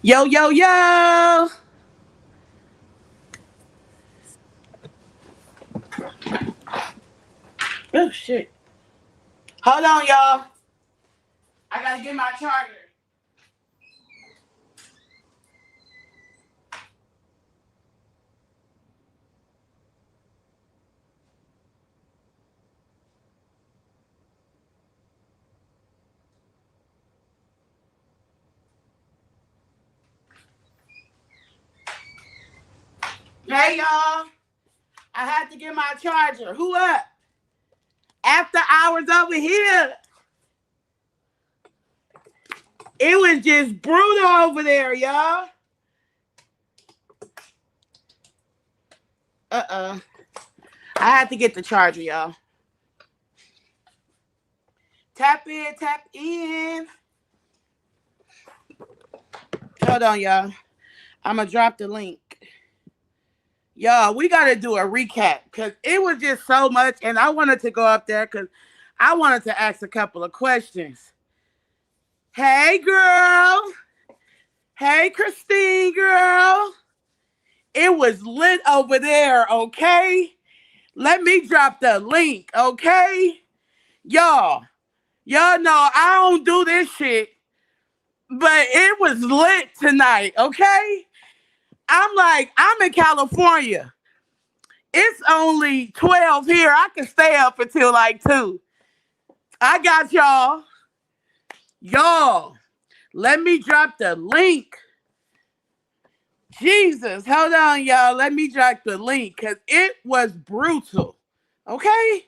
Yo, yo, yo. Oh, shit. Hold on, y'all. I gotta get my charger. Hey, y'all. I had to get my charger. Who up? After hours over here. It was just brutal over there, y'all. Uh-uh. I had to get the charger, y'all. Tap in, tap in. Hold on, y'all. I'm gonna drop the link. Y'all, we gotta do a recap because it was just so much, and I wanted to go up there because I wanted to ask a couple of questions. Hey, girl. Hey, Christine, girl. It was lit over there, okay? Let me drop the link, okay? Y'all know I don't do this shit, but it was lit tonight, okay? I'm in California. It's only 12 here. I can stay up until like 2. I got y'all. Y'all, let me drop the link. Jesus, hold on, y'all. Let me drop the link because it was brutal. Okay?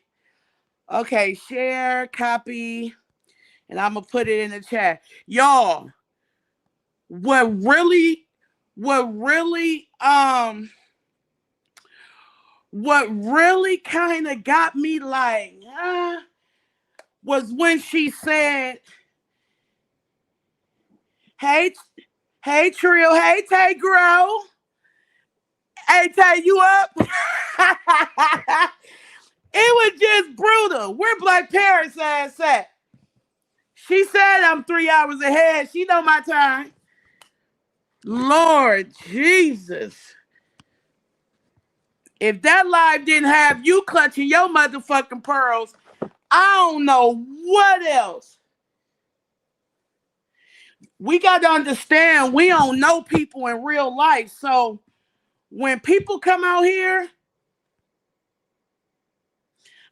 Okay, share, copy, and I'm going to put it in the chat. Y'all, what really, what really, um, what really kind of got me like, was when she said, hey, hey, Trio, hey, Tay, girl. Hey, Tay, you up? It was just brutal. Where Black Parents ass at? She said I'm 3 hours ahead. She know my time. Lord Jesus. If that live didn't have you clutching your motherfucking pearls, I don't know what else. We got to understand we don't know people in real life. So when people come out here,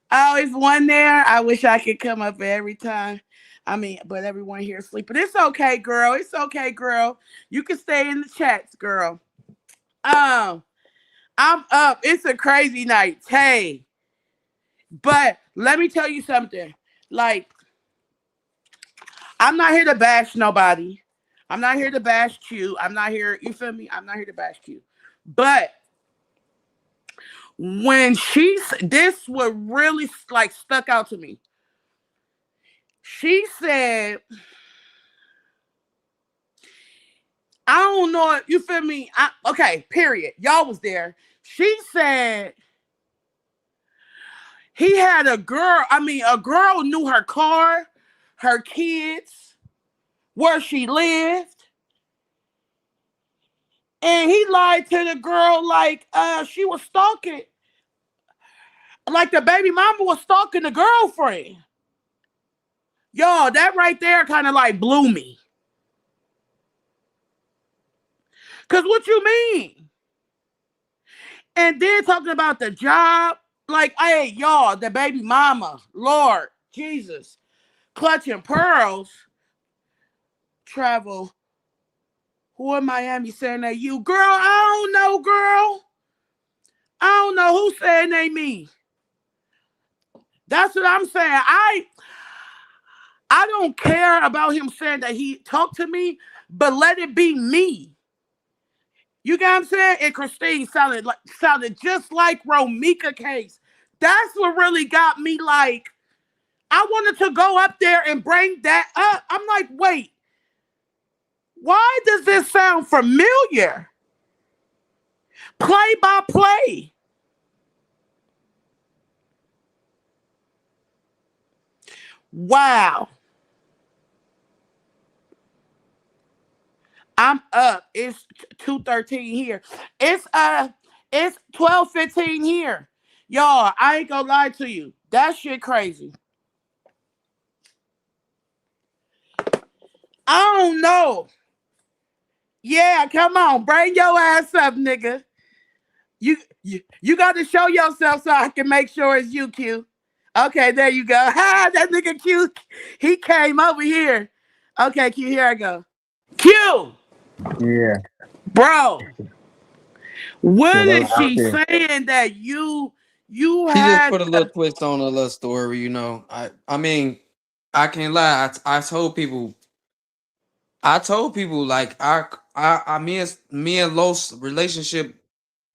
I always one there. I wish I could come up every time. I mean, but everyone here is sleeping. It's okay, girl. It's okay, girl. You can stay in the chats, girl. Um, I'm up. It's a crazy night. Hey. But let me tell you something. Like, I'm not here to bash nobody. I'm not here to bash you. I'm not here, you feel me? I'm not here to bash you. But when this what really like stuck out to me. She said, I don't know, you feel me? Okay, period. Y'all was there. She said he had a girl knew her car, her kids, where she lived. And he lied to the girl like she was stalking, like the baby mama was stalking the girlfriend. Y'all, that right there kind of like blew me. Cause what you mean? And then talking about the job, like, hey, y'all, the baby mama, Lord Jesus, clutching pearls, travel. Who in Miami saying that you? Girl, I don't know, girl. I don't know who saying they me. That's what I'm saying. I don't care about him saying that he talked to me, but let it be me. You get what I'm saying? And Christine sounded just like Romika case. That's what really got me like, I wanted to go up there and bring that up. I'm like, wait, why does this sound familiar? Play by play. Wow. I'm up. It's 2:13 here. It's 12:15 here. Y'all, I ain't gonna lie to you. That shit crazy. I don't know. Yeah, come on, bring your ass up, nigga. You got to show yourself so I can make sure it's you, Q. Okay, there you go. Ha, that nigga Q, he came over here. Okay, Q, here I go. Q, Yeah. bro, what What is else out she there? saying that you She just had? put a little twist on a little story, you know. I mean, I can't lie. I told people like me and Los relationship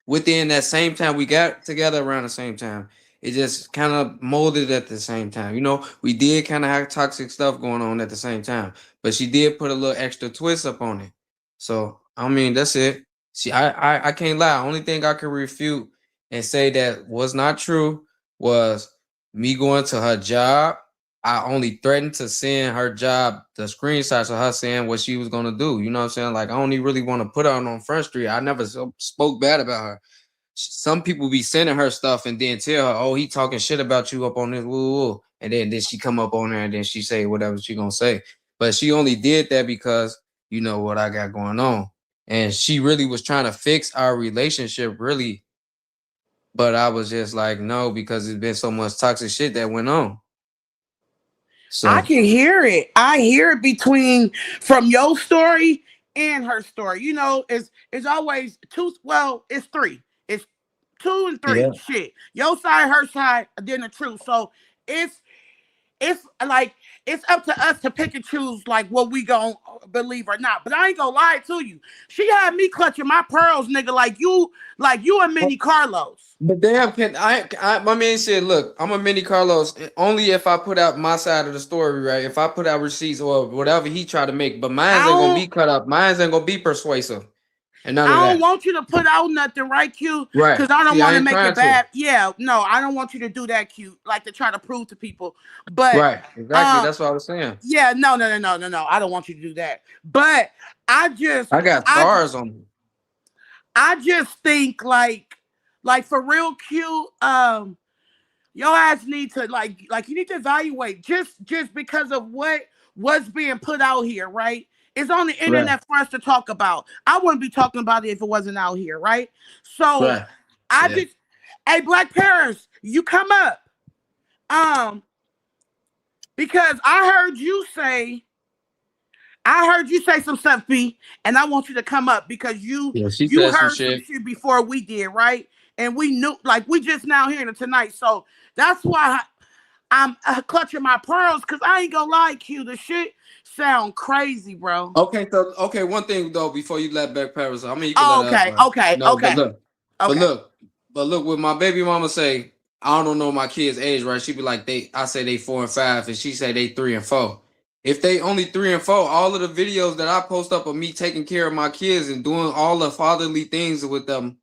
within that same time we got together around the same time. It just kind of molded at the same time. You know, we did kind of have toxic stuff going on at the same time, but she did put a little extra twist up on it. So I mean, that's it. I can't lie. Only thing I can refute and say that was not true was me going to her job. I only threatened to send her job the screenshots of her saying what she was gonna do. You know what I'm saying? Like I only really want to put her on Front Street. I never spoke bad about her. Some people be sending her stuff and then tell her, "Oh, he talking shit about you up on this," woo, woo. And then she come up on there and then she say whatever she gonna say. But she only did that because you know what I got going on, and she really was trying to fix our relationship, really. But I was just like, no, because there's been so much toxic shit that went on. I So can hear it. I hear it between from your story and her story. You know, it's always two. Well, it's three. It's two and three. Yeah. Shit, your side, her side, then the truth. So it's it's like it's up to us to pick and choose like what we gonna believe or not. But I ain't gonna lie to you. She had me clutching my pearls, nigga, like you and Minnie Carlos. but damn, can my man said, look, I'm a mini Carlos only if I put out my side of the story, right? If I put out receipts or whatever he tried to make, but I mine's ain't gonna don't be cut up. Mine's ain't gonna be persuasive and none of I don't that. want you to put out nothing, right, Q? Right. Because I don't See, want I to ain't make it trying to. bad. Yeah, no, I don't want you to do that, Q. Like to try to prove to people. But Right. Exactly. um, That's what I was saying. yeah, no. I don't want you to do that. But I just, I got I, scars on me. I just think like for real, Q. Your ass need to like you need to evaluate just because of what's being put out here, right? It's on the Right. internet for us to talk about. I wouldn't be talking about it if it wasn't out here, right? So Right. I Yeah. just, hey, Black Paris, you come up, um, because I heard you say some stuff, B, and I want you to come up because Yeah. She you said some heard some shit. shit before we did, right? And we knew, like, we just now hearing it tonight, so that's why I'm clutching my pearls because I ain't gonna lie, Q. The shit sound crazy, bro. Okay, so okay, one thing though, before you let back Paris, I mean you can let Oh, her up, okay, but okay, no, okay, but okay. look, but look, with my baby mama say, I don't know my kids' age, right? She be like, I say they 4 and 5, and she say they 3 and 4. If they only 3 and 4, all of the videos that I post up of me taking care of my kids and doing all the fatherly things with them,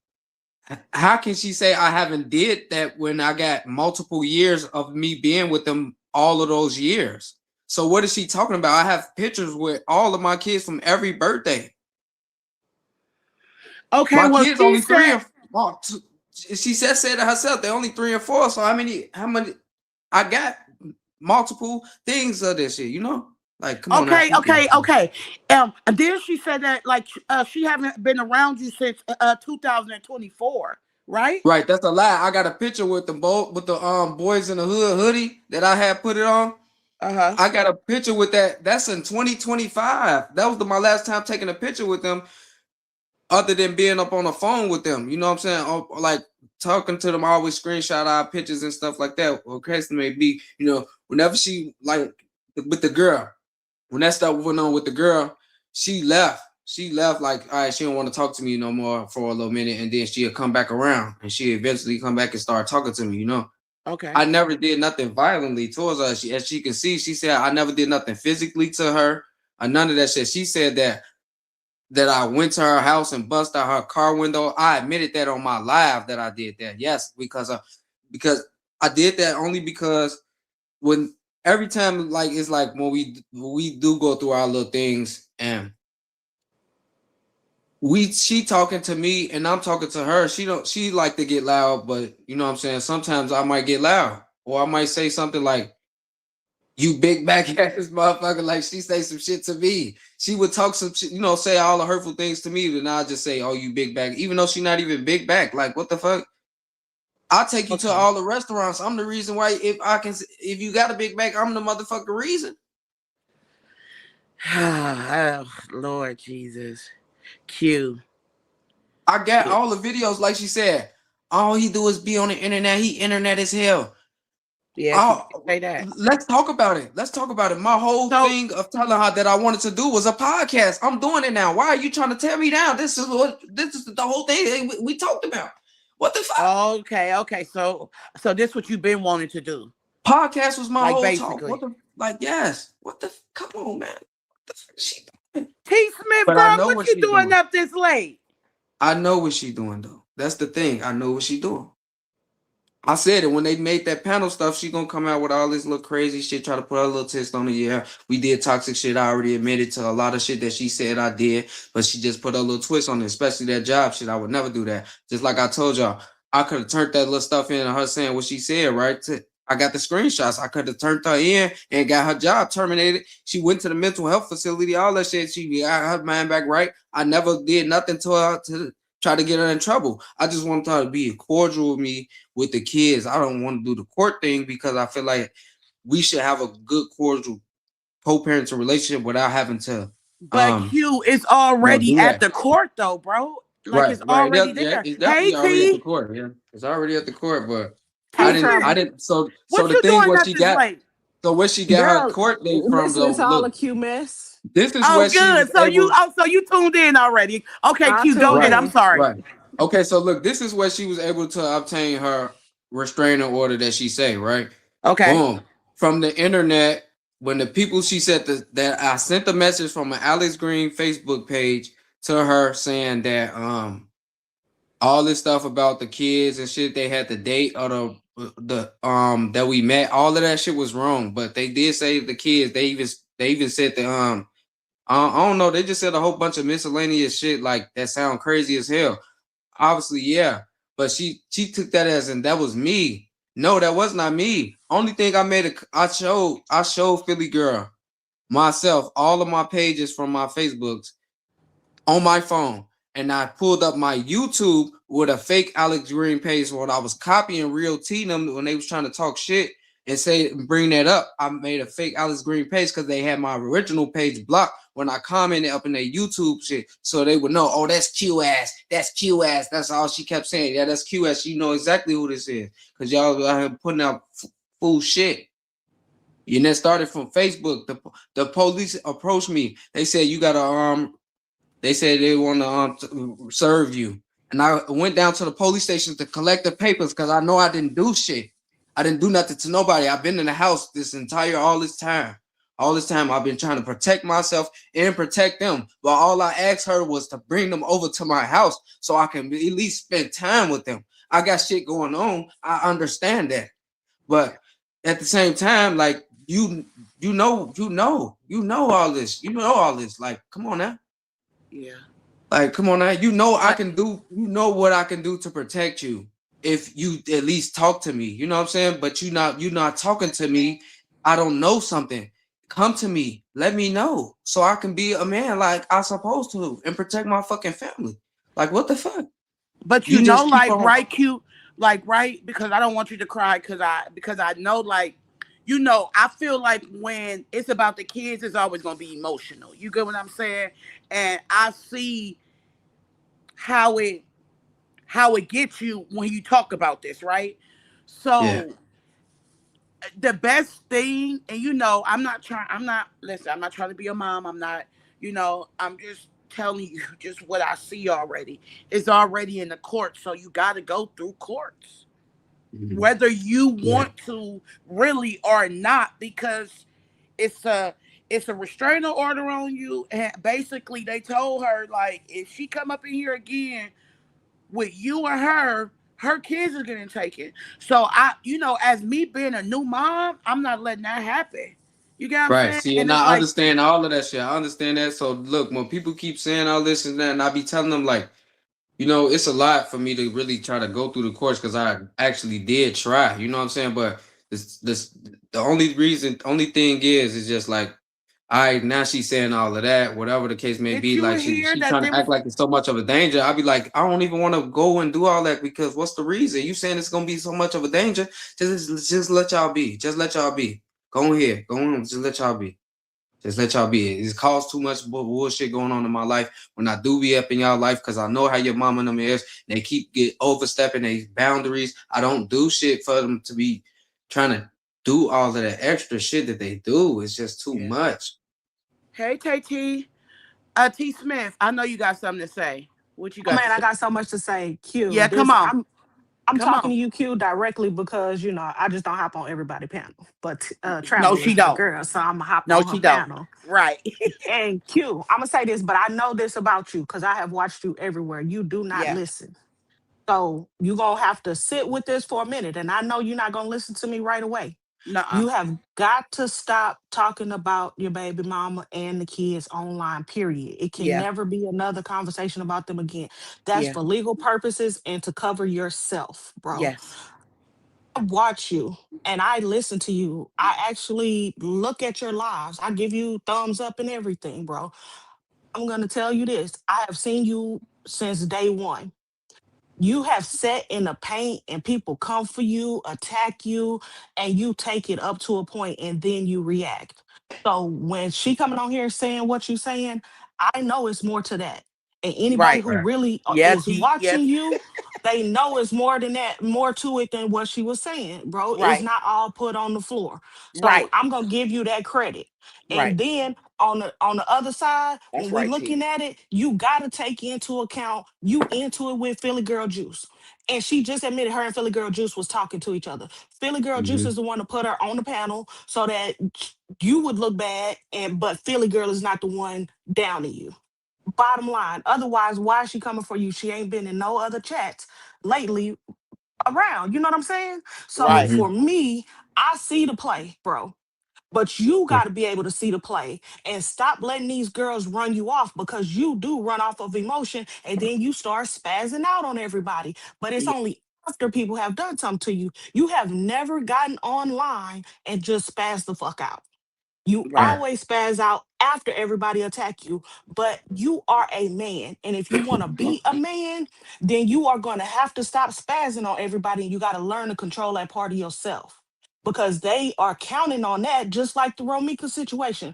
how can she say I haven't did that when I got multiple years of me being with them all of those years? So what is she talking about? I have pictures with all of my kids from every birthday. Okay, My well, kids she only three said, and four. She said it herself. They're only 3 and 4. So how many I got multiple things of this shit, you know? Like, come on now. okay. And then she said that like she haven't been around you since 2024, right? Right, that's a lie. I got a picture with the boys in the hood hoodie that I had put it on. Uh huh. I got a picture with that. That's in 2025. That was my last time taking a picture with them, other than being up on the phone with them. You know what I'm saying? Or, like talking to them, I always screenshot our pictures and stuff like that. Or case may be, you know, whenever she like with the girl, when that stuff went on with the girl, she left. She left like, all right, she don't want to talk to me no more for a little minute, and then she'll come back around, and she eventually come back and start talking to me. You know. Okay. I never did nothing violently towards her. As she can see, she said I never did nothing physically to her or none of that shit. She said that I went to her house and bust out her car window. I admitted that on my live that I did that. Yes, because I did that only because when every time like it's like when we do go through our little things, and she talking to me and I'm talking to her. She like to get loud, but you know what I'm saying? Sometimes I might get loud. Or I might say something like, you big back ass motherfucker, like she say some shit to me. She would talk some shit, say all the hurtful things to me, then I'll just say, oh, you big back, even though she not even big back. Like, what the fuck? I'll take you to Okay. all the restaurants. I'm the reason why. If you got a big back, I'm the motherfucking reason. Oh, Lord Jesus. Q. I got Q. all the videos, like she said. All he do is be on the internet. He internet as hell. Yeah, she did Oh, say that. let's talk about it. Let's talk about it. My whole So, thing of telling her that I wanted to do was a podcast. I'm doing it now. Why are you trying to tear me down? This is the whole thing we talked about. What the fuck? okay. So this what you've been wanting to do. Podcast was my Like whole talk. What basically. the yes? What the come on, man? What the fuck is she doing? T Smith, But I girl, know what what you she's doing doing. up this late? I know what she's doing though. That's the thing. I know what she's doing. I said it when they made that panel stuff. She gonna come out with all this little crazy shit, try to put her little twist on it. Yeah, we did toxic shit. I already admitted to a lot of shit that she said I did, but she just put a little twist on it, especially that job shit. I would never do that. Just like I told y'all, I could have turned that little stuff in, her saying what she said. Right? I got the screenshots. I could have turned her in and got her job terminated. She went to the mental health facility, all that shit. She got her mind back right. I never did nothing to her to try to get her in trouble. I just wanted her to be cordial with me with the kids. I don't want to do the court thing because I feel like we should have a good cordial co-parenting relationship without having to But Q is already do at that. the court though, bro. Like Right, it's right. already Yeah, there. it's Hey definitely already at the T. court. Yeah. It's already at the court, but T I Smith. Trouble. didn't so What the you thing doing what up she this got late? so where she got her Girl, court date from listening though, to all look, the Q mess. this is Oh where she good. was able. So you tuned in already. Okay, I Q, go tuned ahead. Right, I'm in. sorry. right. Okay, so look, this is where she was able to obtain her restraining order that she say, right? Okay. Boom. From the internet, when the people she said that I sent the message from an Alex Green Facebook page to her saying that all this stuff about the kids and shit they had the date or the that we met, all of that shit was wrong. But they did say the kids, they even said the I don't know, they just said a whole bunch of miscellaneous shit like that sound crazy as hell. Obviously, yeah. But she took that as and that was me. No, that was not me. Only thing I made I showed Philly Girl myself all of my pages from my Facebooks on my phone. And I pulled up my YouTube with a fake Alex Green page when I was copying Real T them when they was trying to talk shit and say bring that up. I made a fake Alex Green page because they had my original page blocked when I commented up in their YouTube shit. So they would know, oh, that's Q ass. That's Q ass. That's all she kept saying. Yeah, that's Q ass. You know exactly who this is. Because y'all out here putting out fool shit. And that started from Facebook. The police approached me. They said you gotta they said they want to serve you. And I went down to the police station to collect the papers because I know I didn't do shit. I didn't do nothing to nobody. I've been in the house all this time. All this time I've been trying to protect myself and protect them. But all I asked her was to bring them over to my house so I can at least spend time with them. I got shit going on. I understand that. But at the same time, like you know all this. You know all this. Like, come on now. Yeah. Like, come on now. I But can do, what I can do to protect you if you at least talk to me. You know what I'm saying? But you're not talking to me. I don't know something. Come to me. Let me know so I can be a man like I supposed to and protect my fucking family. Like, what the fuck? You just keep like on. right, Q, like right, because I don't want you to cry because I know like I feel like when it's about the kids, it's always gonna be emotional. You get what I'm saying? And I see how it gets you when you talk about this, right? Yeah. So the best thing, and listen, I'm not trying to be a mom. I'm not, I'm just telling you just what I see already. It's already in the court, so you got to go through courts, Mhm. whether you Yeah. want to really or not, because it's a restraining order on you, and basically they told her like if she come up in here again with you or her kids are getting taken. So as me being a new mom, I'm not letting that happen. You get what I'm Right. saying? See, And and it's I like, understand all of that shit. I understand that. So look, when people keep saying all this and that, and I be telling them like, it's a lot for me to really try to go through the course because I actually did try. You know what I'm saying? But the only thing is just like, all right, now she's saying all of that, whatever the case may did be. you Like hear she that trying there to act was? like it's so much of a danger. I'd be like, I don't even want to go and do all that because what's the reason? You saying it's gonna be so much of a danger? Just let y'all be. Just let y'all be. Go ahead. Go on. Just let y'all be. Just let y'all be. It's caused too much bullshit going on in my life. When I do be up in y'all life, because I know how your mama and them is, they keep overstepping their boundaries. I don't do shit for them to be trying to do all of that extra shit that they do. It's just too Yeah. much. Hey, T. T. Smith. I know you got something to say. What you Oh got to man, I say? got so much to say. Q, Yeah, come this on, I'm come talking on. to you, Q, directly because I just don't hop on everybody panel. But No, Travel she is my don't. girl, so I'm gonna hop No, on her she don't. panel. Right. And Q, I'm gonna say this, but I know this about you because I have watched you everywhere. You do not Yeah. listen. So you're gonna have to sit with this for a minute. And I know you're not gonna listen to me right away. Nuh-uh. You have got to stop talking about your baby mama and the kids online, period. It can Yeah. never be another conversation about them again. That's Yeah. for legal purposes and to cover yourself, bro. Yes. I watch you and I listen to you. I actually look at your lives. I give you thumbs up and everything, bro. I'm gonna tell you this. I have seen you since day one. You have sat in the paint and people come for you, attack you, and you take it up to a point and then you react. So when she coming on here saying what you saying, I know it's more to that. And anybody Right. who Right. really Yeah, is T. Yeah. watching you, they know it's more than that, more to it than what she was saying, bro. It's Right. not all put on the floor. So Right. I'm gonna give you that credit. Right. And then on the other side, That's when we right, T. looking at it, you gotta take into account you into it with Philly Girl Juice. And she just admitted her and Philly Girl Juice was talking to each other. Philly Girl Juice Hmm. is the one to put her on the panel so that you would look bad, and but Philly Girl is not the one downing you. Bottom line. Otherwise, why is she coming for you? She ain't been in no other chats lately around. You know what I'm saying? So Right. Hmm. for me, I see the play, bro. But you got to be able to see the play and stop letting these girls run you off because you do run off of emotion and then you start spazzing out on everybody. But it's Yeah. only after people have done something to you. You have never gotten online and just spaz the fuck out. You Right. Right. always spaz out after everybody attack you, but you are a man. And if you want to be a man, then you are going to have to stop spazzing on everybody and you got to learn to control that part of yourself because they are counting on that, just like the Romika situation.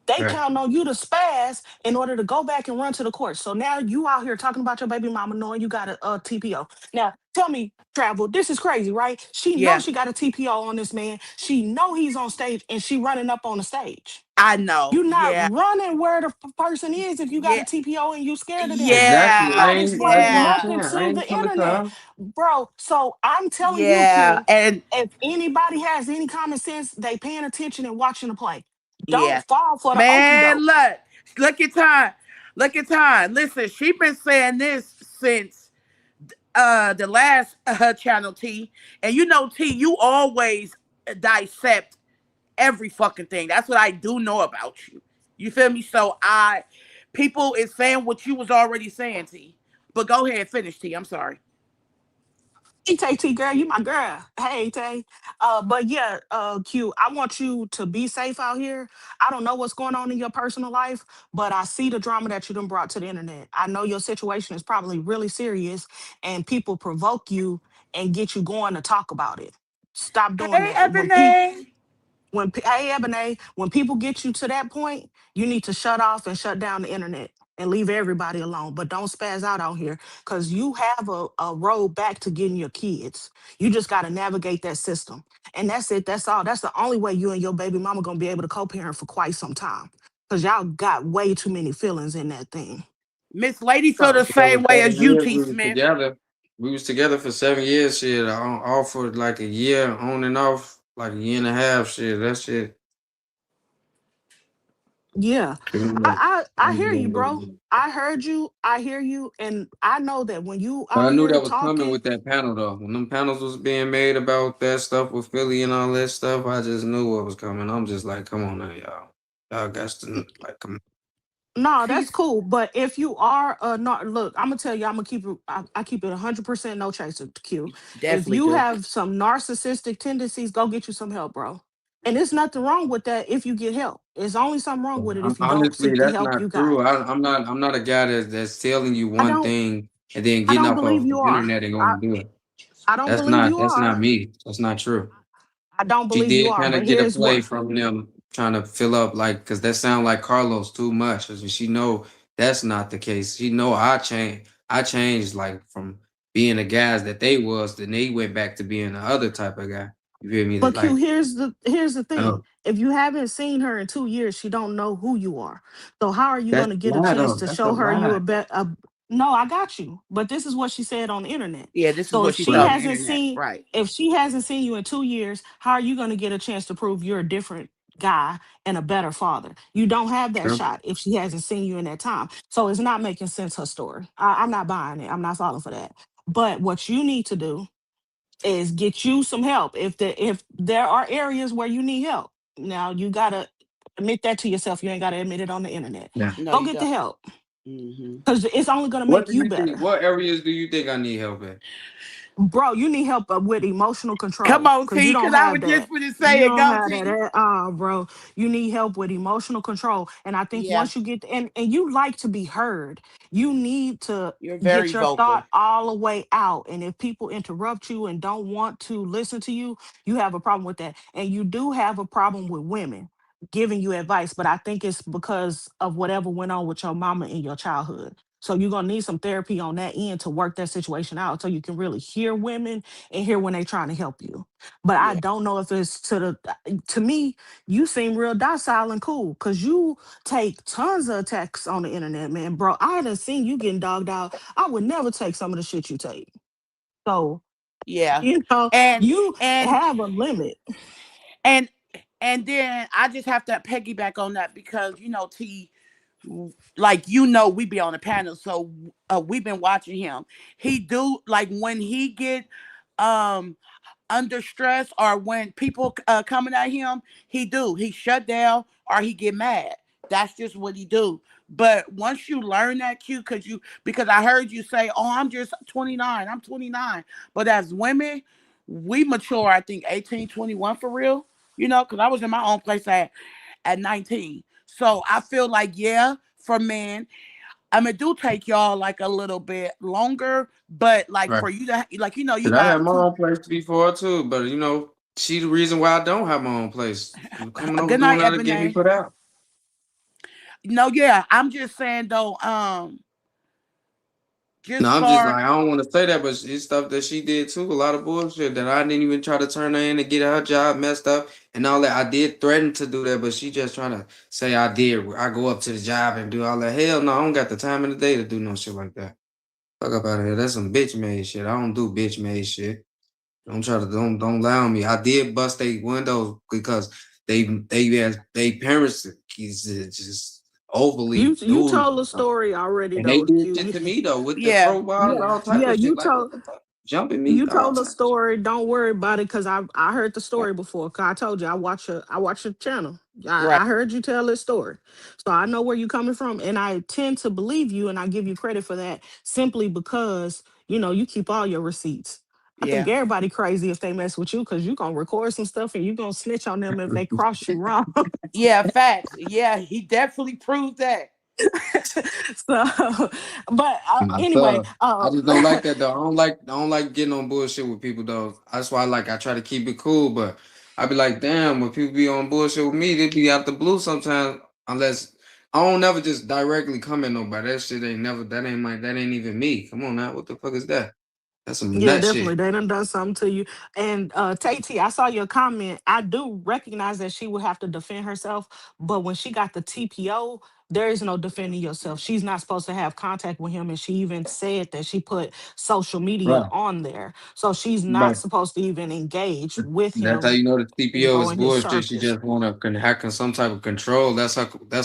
They Right. count on you to spaz in order to go back and run to the court. So now you out here talking about your baby mama knowing you got a TPO. Now tell me, Travel, this is crazy, right? She knows Yeah. she got a TPO on this man. She know he's on stage and she running up on the stage. I know. You not Yeah. running where the person is if you got a Yeah. TPO and you scared of them. Exactly. You Yeah. I always ain't. That's running what I'm off Yeah. saying. I into ain't the trying to internet. call. Bro, so I'm telling you, Yeah. Q, And if anybody has any common sense, they paying attention and watching the play. yeah. Don't fall for the okey Man, doke. look at time. Look at time. Listen, she been saying this since the last channel T. And you know, T, you always dissect every fucking thing. That's what I do know about you. You feel me? So people is saying what you was already saying, T. But go ahead, finish, T. I'm sorry. Hey Tay T girl, you my girl. Hey Tay. But yeah, Q, I want you to be safe out here. I don't know what's going on in your personal life, but I see the drama that you done brought to the internet. I know your situation is probably really serious and people provoke you and get you going to talk about it. Stop doing Hey, that. Ebony. Hey Ebony, when people get you to that point, you need to shut off and shut down the internet and leave everybody alone. But don't spaz out here because you have a road back to getting your kids. You just got to navigate that system. And that's it. That's all. That's the only way you and your baby mama gonna be able to co-parent for quite some time. Because y'all got way too many feelings in that thing. Miss Lady feel So the Over same way as 7 you, years T. we was Smith. together. We was together for 7 years. Shit, off for like a year, on and off, like a year and a half. Shit, that shit. Yeah. Pretty much. I hear you, bro. I heard you. I hear you. And I know that when you But out I knew here that was coming talking, with that panel though. When them panels was being made about that stuff with Philly and all that stuff, I just knew what was coming. I'm just like, come on now, y'all. Y'all got to like come. no, that's He's cool. But if you are not, look, I'm gonna tell you, I'm gonna keep it. I keep it 100% no chaser. Q. If definitely you do. have some narcissistic tendencies, go get you some help, bro. And there's nothing wrong with that if you get help. There's only something wrong with it if you don't Honestly, seek the that's help you not got. true. I'm not a guy that's telling you I one don't. thing and then I getting don't off believe of the you are. internet and I going to do it. I don't believe you That's are. not me. That's not true. I don't She believe you did are. kind But of get a here's play what. from them trying to fill up like because that sound like Carlos too much. She know that's not the case. She know I changed. I changed like from being the guys that they was, then they went back to being the other type of guy. You feel me? But Q, Like, here's the thing. oh, If you haven't seen her in 2 years, she don't know who you are. So how are you that's going to a get a lie chance though. to That's a show her you lie. a bet? No, I got you. But this is what she said on the internet. Yeah, this is So what if she she said on the Right. hasn't internet. seen, Right. if she hasn't seen you in 2 years, how are you going to get a chance to prove you're a different guy and a better father? You don't have that True. shot if she hasn't seen you in that time. So it's not making sense her story. I'm not buying it. I'm not falling for that. But what you need to do is get you some help. If there are areas where you need help, now you gotta admit that to yourself. You ain't gotta admit it on the internet. Yeah. No, Go you get the don't. help Hmm. because it's only gonna What make do you you think? better. What areas do you think I need help in? Bro, you need help with emotional Come control on, because you T, don't because I have was just that. going to You say it. don't Go, have that T. at all, bro. You need help with emotional control. And I think Yeah, once you get and you like to be heard, you need to you're get very your vocal. thought all the way out. And if people interrupt you and don't want to listen to you, you have a problem with that. And you do have a problem with women giving you advice, but I think it's because of whatever went on with your mama in your childhood. So you're gonna need some therapy on that end to work that situation out so you can really hear women and hear when they're trying to help you. But I Yeah. don't know if it's to me, you seem real docile and cool because you take tons of attacks on the internet, man. Bro, I done seen you getting dogged out. I would never take some of the shit you take. So, Yeah. And you and have a limit. and and then I just have to piggyback on that because T, like we be on the panel, so we've been watching him. He do like when he get um under stress or when people coming at him, he shut down or he get mad. That's just what he do. But once you learn that cue, because I heard you say, "Oh, I'm just 29. I'm 29." But as women, we mature. I think 18, 21 for real. Because I was in my own place at 19. So I feel like for men, I mean, it do take y'all like a little bit longer, but like Right. for you to like you Cause I had got my two. own place before too, but she the reason why I don't have my own place. Coming over Good doing night, that to get me Ebony. put out. No, yeah, I'm just saying though, No, just I'm just for like I don't want to say that, but it's stuff that she did too. A lot of bullshit that I didn't even try to turn her in to get her job messed up and all that. I did threaten to do that, but she just trying to say I did. I go up to the job and do all that. Hell no, I don't got the time in the day to do no shit like that. Fuck up out of here. That's some bitch made shit. I don't do bitch made shit. Don't try to don't lie on me. I did bust their windows because they parents is just overly You do. told the story already And they though, did Q. shit to me though with the yeah, crowbars, Yeah, all type yeah, of shit. Like what the fuck? Jumping me, you all told the type of shit. story. Don't worry about it, because I heard the story before. 'Cause I told you I watch your channel. right, I heard you tell this story, so I know where you're coming from, and I tend to believe you, and I give you credit for that simply because you keep all your receipts. I think yeah, everybody crazy if they mess with you because you gonna record some stuff and you gonna snitch on them if they cross you wrong. yeah. Facts. Yeah, he definitely proved that. So, but My anyway, thug. I just don't like that though. I don't like getting on bullshit with people though. That's why I try to keep it cool, but I be like, damn, when people be on bullshit with me, they be out the blue sometimes. Unless I don't never just directly come at nobody. That shit ain't never that ain't even me. Come on now. What the fuck is that? That's some yeah, nut definitely. shit. They done something to you. And Tate, I saw your comment. I do recognize that she would have to defend herself, but when she got the TPO, there is no defending yourself. She's not supposed to have contact with him. And she even said that she put social media Right. on there. So she's not Right. supposed to even engage with That's how him you know the and CPO go is in his bullshit. She circles. just want to have some type of control. That's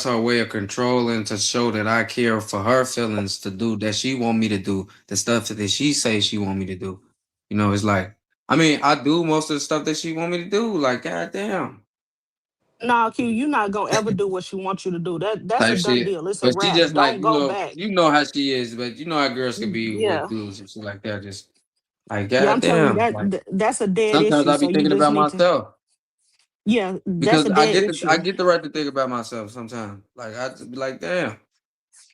her way of controlling to show that I care for her feelings to do that she want me to do the stuff that she say she want me to do. You know, it's like I mean I do most of the stuff that she want me to do. Like goddamn No, Q, you're not gonna ever do what she wants you to do. That's a type done shit. deal. It's a But she wrap. just like Don't go back. you know how she is. But you know how girls can be with Yeah. dudes and shit like that. Just like Yeah, I'm telling you goddamn. that Like that's a dead sometimes issue. I be So you thinking just about need to, myself. yeah, that's Because a dead I issue. get the right to think about myself sometimes. Like I just be like, damn.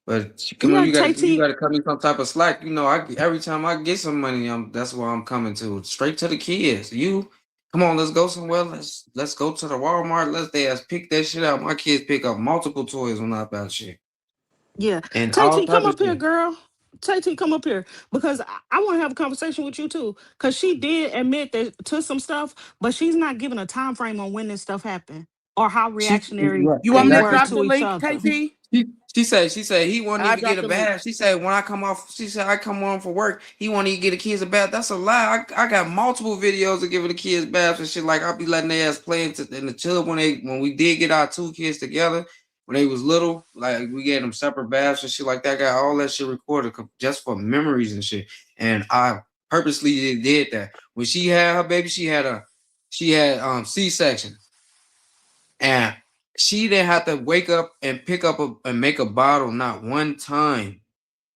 But come on, Yeah, Tay you T, got to cut me some type of slack. You know, every time I get some money, that's where I'm coming to straight to the kids. You come on, let's go somewhere. Let's go to the Walmart. Let's they ass pick that shit out. My kids pick up multiple toys when I buy shit yeah. and Tay all T, type come of up here, shit. girl. Tay T, come up here. Because I want to have a conversation with you too. Because she did admit that to some stuff, but she's not giving a time frame on when this stuff happened or how She reactionary Right. You want we me to were Exactly. drop to the each link, other. KT? she said he won't I even get dropped a the link. bath. She said when I come off, she said I come home from work, he won't even get the kids a bath. That's a lie. I got multiple videos of giving the kids baths and shit. Like I'll be letting their ass play in the tub when we did get our two kids together when they was little. Like we gave them separate baths and shit like that. I got all that shit recorded just for memories and shit. And I purposely did that. When she had her baby, she had C-section. And she didn't have to wake up and pick up and make a bottle not one time.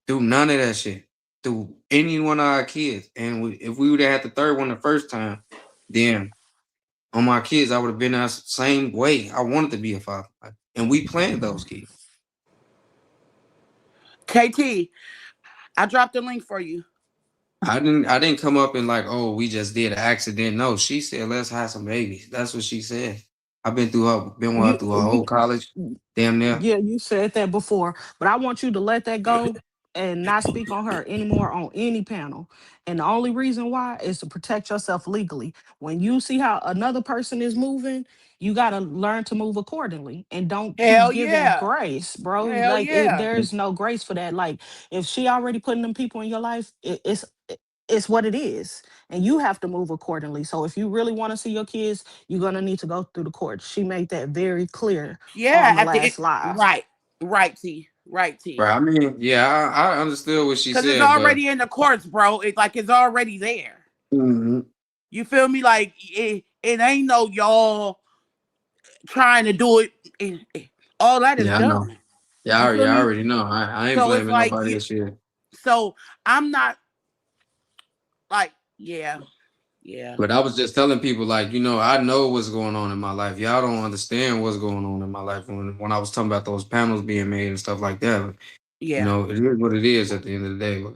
Do none of that shit. Do any one of our kids. And if we would have had the third one the first time, then on my kids, I would have been the same way. I wanted to be a father. And we planned those kids. KT, I dropped the link for you. I didn't come up and like, oh, we just did an accident. No, she said let's have some babies. That's what she said. I've been with her You, through her whole you college. Damn near. Yeah, you said that before, but I want you to let that go and not speak on her anymore on any panel. And the only reason why is to protect yourself legally. When you see how another person is moving, you got to learn to move accordingly and don't keep Hell giving yeah. grace, bro. Hell Like yeah. there's no grace for that. Like if she already putting them people in your life, it's what it is, and you have to move accordingly. So if you really want to see your kids, you're gonna need to go through the courts. She made that very clear Yeah, on the at the last live. right. Right, T. Right, T. Right. I mean, yeah, I understood what she Cause it's said, but already in the courts, bro. It's like it's already there. mhm. You feel me? Like it ain't no y'all trying to do it. All that is Yeah, I know. done. Yeah, You feel I me? already know. I ain't So it's blaming like nobody else shit. so I'm not like yeah, yeah, But I was just telling people, like, I know what's going on in my life. Y'all don't understand what's going on in my life when I was talking about those panels being made and stuff like that. But, yeah. it is what it is at the end of the day. But,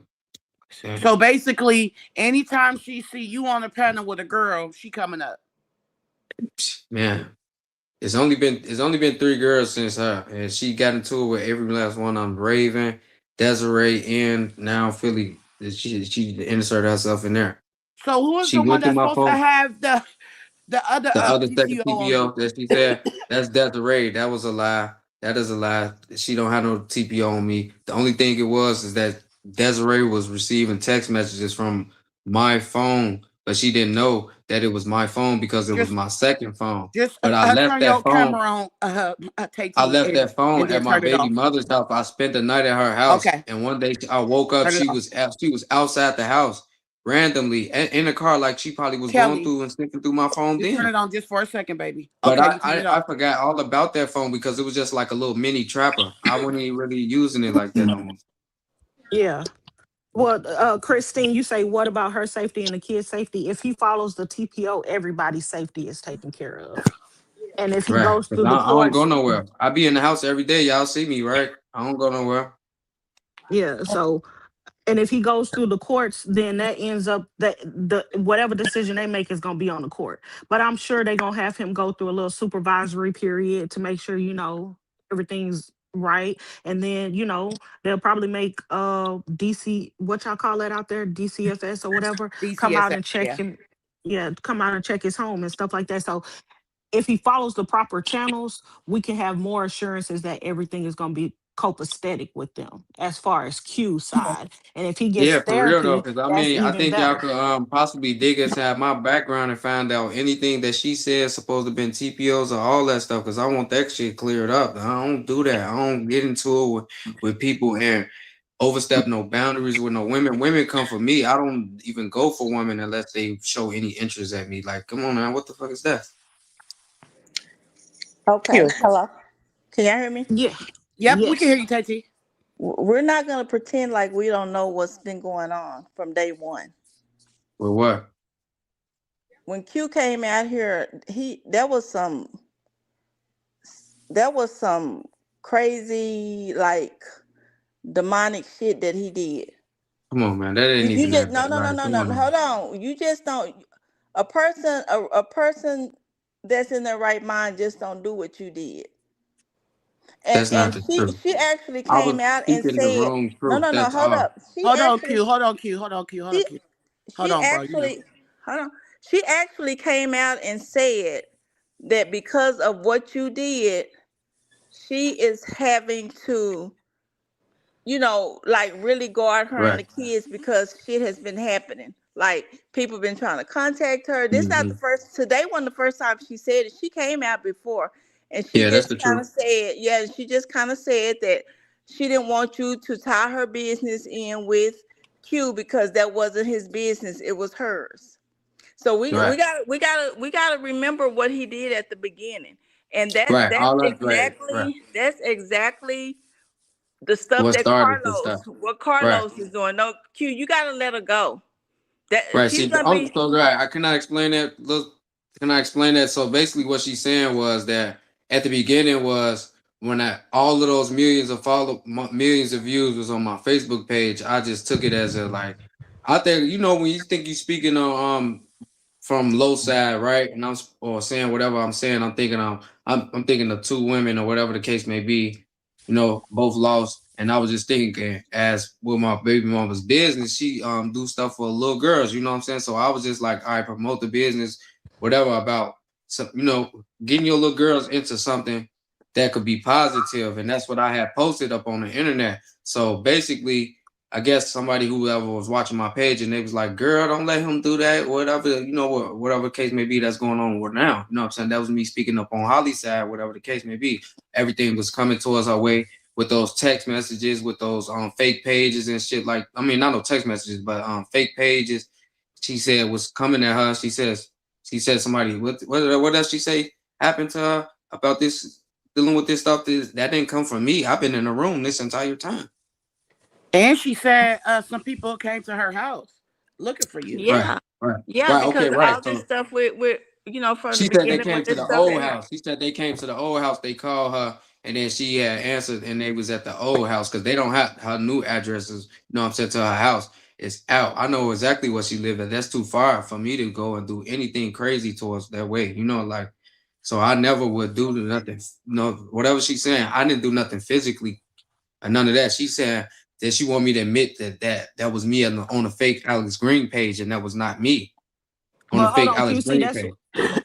yeah, So basically, anytime she see you on a panel with a girl, she coming up. man, it's only been three girls since her, and she got into it with every last one of them. Raven, Desiree, and now Philly. She inserted herself in there. So who is She the one went through that's my supposed to phone. have the other The other second PTO on TPO you? that she said, that's Desiree. That was a lie. That is a lie. She don't have no TPO on me. The only thing it was is that Desiree was receiving text messages from my phone, but she didn't know that it was my phone because it was Just my second phone. just But I left turn that your phone. camera on, I Tate, left that and phone at then my turn it baby off. mother's house. I spent the night at her house, Okay, and one day I woke up. turn it off. She was outside the house randomly in the car, like she probably was going Kelly, through and sniffing through my phone. just turn Then it on just for a second, baby. but Okay, you turn it I off. forgot all about that phone because it was just like a little mini trapper. I wasn't even really using it like that no more. Yeah. Well, Christine, you say what about her safety and the kid's safety? If he follows the TPO, everybody's safety is taken care of. And if he Right. goes Because through the I don't go courts, nowhere. I be in the house every day. Y'all see me, right? I don't go nowhere. yeah. So and if he goes through the courts, then that ends up that the whatever decision they make is gonna be on the court. But I'm sure they're gonna have him go through a little supervisory period to make sure everything's right. And then they'll probably make DC, what y'all call that out there, DCFS or whatever, come out DCSA, and check yeah. him. Yeah, come out and check his home and stuff like that. So if he follows the proper channels, we can have more assurances that everything is going to be copacetic with them as far as Q side. And if he gets Yeah, for real though, therapy, because I that's mean, I even think y'all better. could possibly dig inside my background and find out anything that she said supposed to been TPOs or all that stuff. Because I want that shit cleared up. I don't do that. I don't get into it with people and overstep no boundaries with no women. Women come for me. I don't even go for women unless they show any interest at me. Like, come on, man, what the fuck is that? Okay. Q. Hello. Can y'all hear me? Yeah. Yep, we can Yes. hear you, Taye. We're not gonna pretend like we don't know what's been going on from day one. With what? When Q came out here, there was some crazy like demonic shit that he did. Come on, man, that You, ain't you even just that no bad. no no Like, no come no. on, Hold on. You just don't. A person that's in their right mind just don't do what you did. And that's not and the she truth. she actually I was came out and speaking the said, wrong no truth. no no. That's Hold all. up. She Hold on, actually Q. Hold on, Q. Hold on, Q. Hold on, she Q. Hold she on, bro. You know. actually hold on. She actually came out and said that because of what you did, she is having to, like really guard her and Right. the kids because shit has been happening. Like people been trying to contact her. This not Hmm. the first today wasn't the first time she said it. She came out before and she Yeah, that's the just kind truth. of said, yeah, she just kind of said that she didn't want you to tie her business in with Q because that wasn't his business. It was hers. So we Right. we got we got to remember what he did at the beginning. And that's Right. that's All that. Right. Right. exactly that's exactly the stuff What that started this stuff? What Right. Carlos is doing. No, Q, you gotta let her go. That Right. she's See, gonna I'm be. so right. I cannot explain that. Look, can I explain that? So basically, what she's saying was that at the beginning was when all of those millions of views was on my Facebook page. I just took it as a like. I think when you think you speaking on from low side, right? And or saying whatever I'm saying. I'm thinking I'm thinking of two women or whatever the case may be. Both lost. And I was just thinking, as with my baby mama's business, she do stuff for little girls. You know what I'm saying? So I was just like, all right, promote the business, whatever about some, getting your little girls into something that could be positive, and that's what I had posted up on the internet. So basically, I guess somebody whoever was watching my page and they was like, girl, don't let him do that, whatever, whatever case may be that's going on with now. You know what I'm saying? That was me speaking up on Holly's side, whatever the case may be. Everything was coming towards our way with those text messages, with those fake pages and shit. Like, I mean, not no text messages, but fake pages. She said was coming at her. She said somebody, what does she say happened to her about this, dealing with this stuff? That didn't come from me. I've been in the room this entire time. And she said some people came to her house looking for you. Right, Yeah, right, yeah, right. Okay, because right. all this So stuff with from the she said they beginning came with to this the stuff old that house. happened. She said they came to the old house. They called her, and then she had answered, and they was at the old house because they don't have her new addresses. You know what I'm saying, to her house. It's out. I know exactly what she lived at. That's too far for me to go and do anything crazy towards that way. Like, so I never would do nothing. Whatever she's saying, I didn't do nothing physically or none of that. She said that she want me to admit that was me on the fake Alex Green page, and that was not me on the But hold fake on, Alex QC, Green that's page.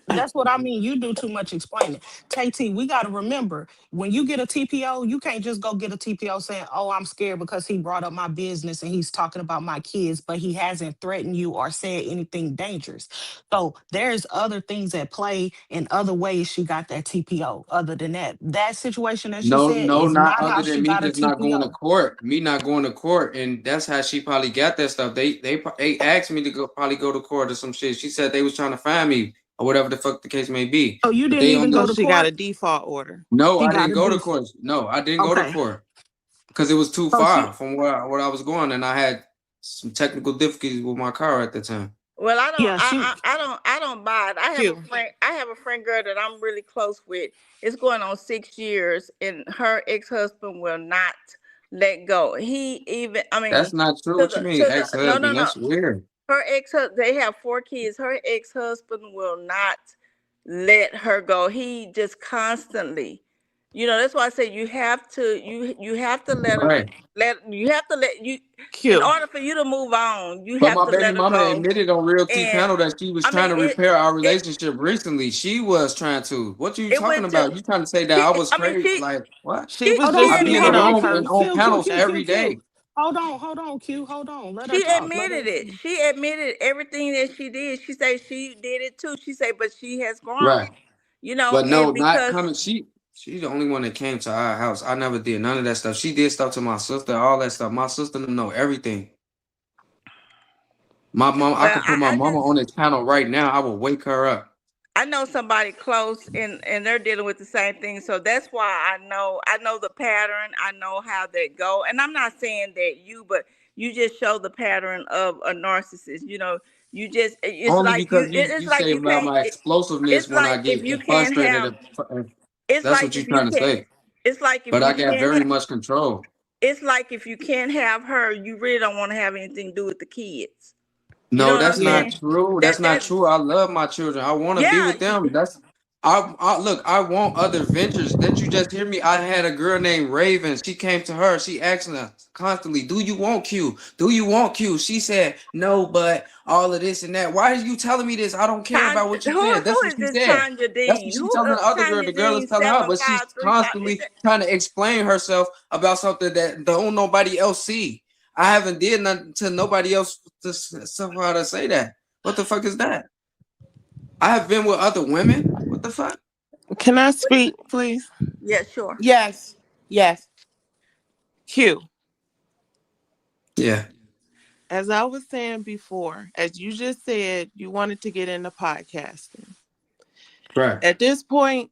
that's what I mean. You do too much explaining. KT, we got to remember when you get a TPO, you can't just go get a TPO saying, oh, I'm scared because he brought up my business and he's talking about my kids, but he hasn't threatened you or said anything dangerous. So there's other things at play and other ways she got that TPO. Other than that, that situation that she No, said no, is not not how other she than me got a just not going to TPO. court. Me not going to court, and that's how she probably got that stuff. They asked me to probably go to court or some shit. She said they was trying to find me or whatever the fuck the case may be. So you But didn't they on even So go the to she got court? a default order. no, She I got didn't a go to def. court. No, I didn't go to Okay. court because it was too So far she, from where I was going, and I had some technical difficulties with my car at the time. Well, I don't, yeah, she, I don't buy it. Q. I have a friend girl that I'm really close with. It's going on 6 years, and her ex husband will not let go. He even, I That's mean, not true. to What you the mean, to the no no ex-husband? no. That's weird. Her ex, they have 4 kids. Her ex husband will not let her go. He just constantly You know, that's why I say you have to let her Right. you have to let you in Q. order for you to move on, you But have my to baby let her mama go. admitted on Real T And panel that she was I trying mean to repair our it relationship recently. She was trying to. What are you it talking went to about? You trying to say that she I was I mean crazy? Like what? She was Hold she just I on, be Q. in the Hold speaking admitted on it. on, room and Q. her. on Q. Q. panels Q. Q. every Q. day. Hold on, Q. Hold on. Let her She talk. Let her. admitted it. She admitted everything that she did. She said she did it too. She said, but she has grown. Right. You know, But no, and not because coming. She's the only one that came to our house. I never did none of that stuff. She did stuff to my sister, all that stuff. My sister know everything. My mom, I well, could put my I mama just on this panel right now. I will wake her up. I know somebody close and they're dealing with the same thing. So that's why I know the pattern. I know how they go. And I'm not saying that but you just show the pattern of a narcissist. You know, you just Only because you it's like say you about can't my explosiveness it's when I like if get you can't frustrated. have it's That's like what you're if you trying to can't say. it's like if But I you got can't very have much control. it's like if you can't have her, you really don't want to have anything to do with the kids. You know No, what I'm that's Yeah. not saying? true. That's That not that true. I love my children. I want to be yeah, with them. I look. I want other ventures. Didn't you just hear me? I had a girl named Raven. She came to her. She asked her constantly, "Do you want Q? Do you want Q?" She said, "No, but all of this and that." Why are you telling me this? I don't care about what you said. Who That's what is she this said. Tanya That's what Dean? she Who telling the other girl. Tanya The girl is Dean telling her, seven but she's five three five? Is constantly trying to explain herself about something that don't nobody else see. I haven't did nothing to nobody else to somehow to say that. What the fuck is that? I have been with other women. What the fuck? Can I speak, please? Yeah, sure. Yes. Yes. Q. Yeah. As I was saying before, as you just said, you wanted to get into podcasting. Right. At this point,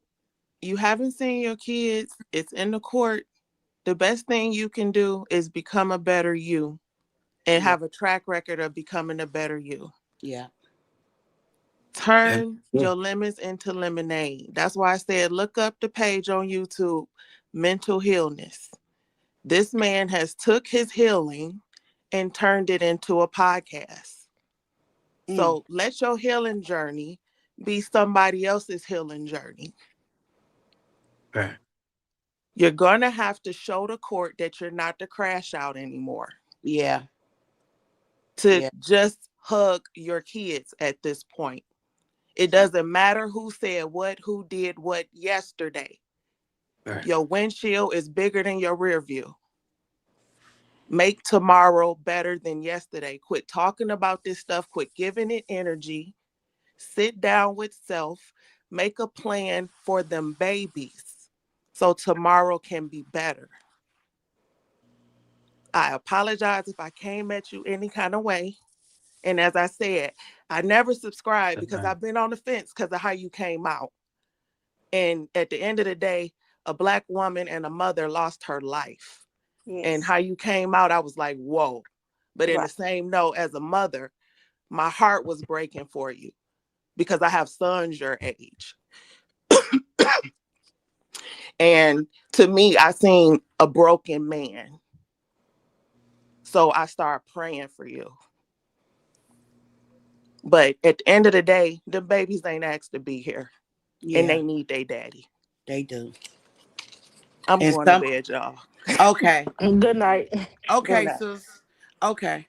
you haven't seen your kids, it's in the court. The best thing you can do is become a better you and Yeah, have a track record of becoming a better you. yeah. Yeah. Turn Yeah. your lemons into lemonade. That's why I said look up the page on YouTube, Mental Healness. This man has took his healing and turned it into a podcast. Mm. So let your healing journey be somebody else's healing journey. Right. You're going to have to show the court that you're not the crash out anymore. Yeah, To yeah. just hug your kids at this point. It doesn't matter who said what, who did what yesterday. Right. Your windshield is bigger than your rear view. Make tomorrow better than yesterday. Quit talking about this stuff. Quit giving it energy. Sit down with self. Make a plan for them babies so tomorrow can be better. I apologize if I came at you any kind of way. And as I said, I never subscribed because Okay. I've been on the fence because of how you came out. And at the end of the day, a Black woman and a mother lost her life. And Yes. how you came out, I was like, whoa. But in Right. the same note, as a mother, my heart was breaking for you because I have sons your age. And to me, I seen a broken man. So I started praying for you. But at the end of the day, the babies ain't asked to be here. And Yeah, they need their daddy. they do. I'm And going to some bed, y'all. okay. Good night. Good Okay, night. sis. Okay.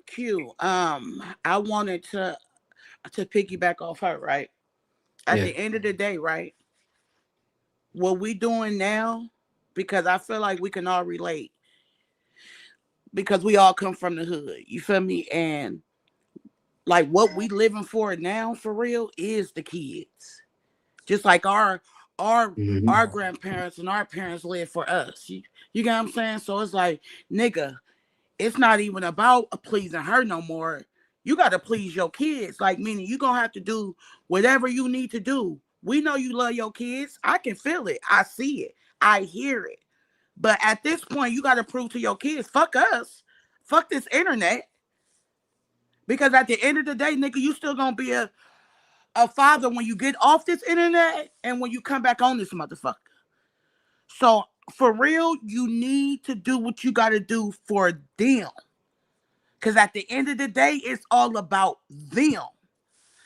Q. I wanted to piggyback off her, right? At Yeah. the end of the day, right? What we doing now, because I feel like we can all relate, because we all come from the hood. You feel me? And like what we living for now, for real, is the kids. Just like our Hmm. our grandparents and our parents lived for us. You get what I'm saying? So it's like, nigga, it's not even about pleasing her no more. You got to please your kids. Like, meaning you going to have to do whatever you need to do. We know you love your kids. I can feel it. I see it. I hear it. But at this point, you got to prove to your kids, fuck us. Fuck this internet. Because at the end of the day, nigga, you still going to be a father when you get off this internet and when you come back on this motherfucker. So, for real, you need to do what you got to do for them. Because at the end of the day, it's all about them.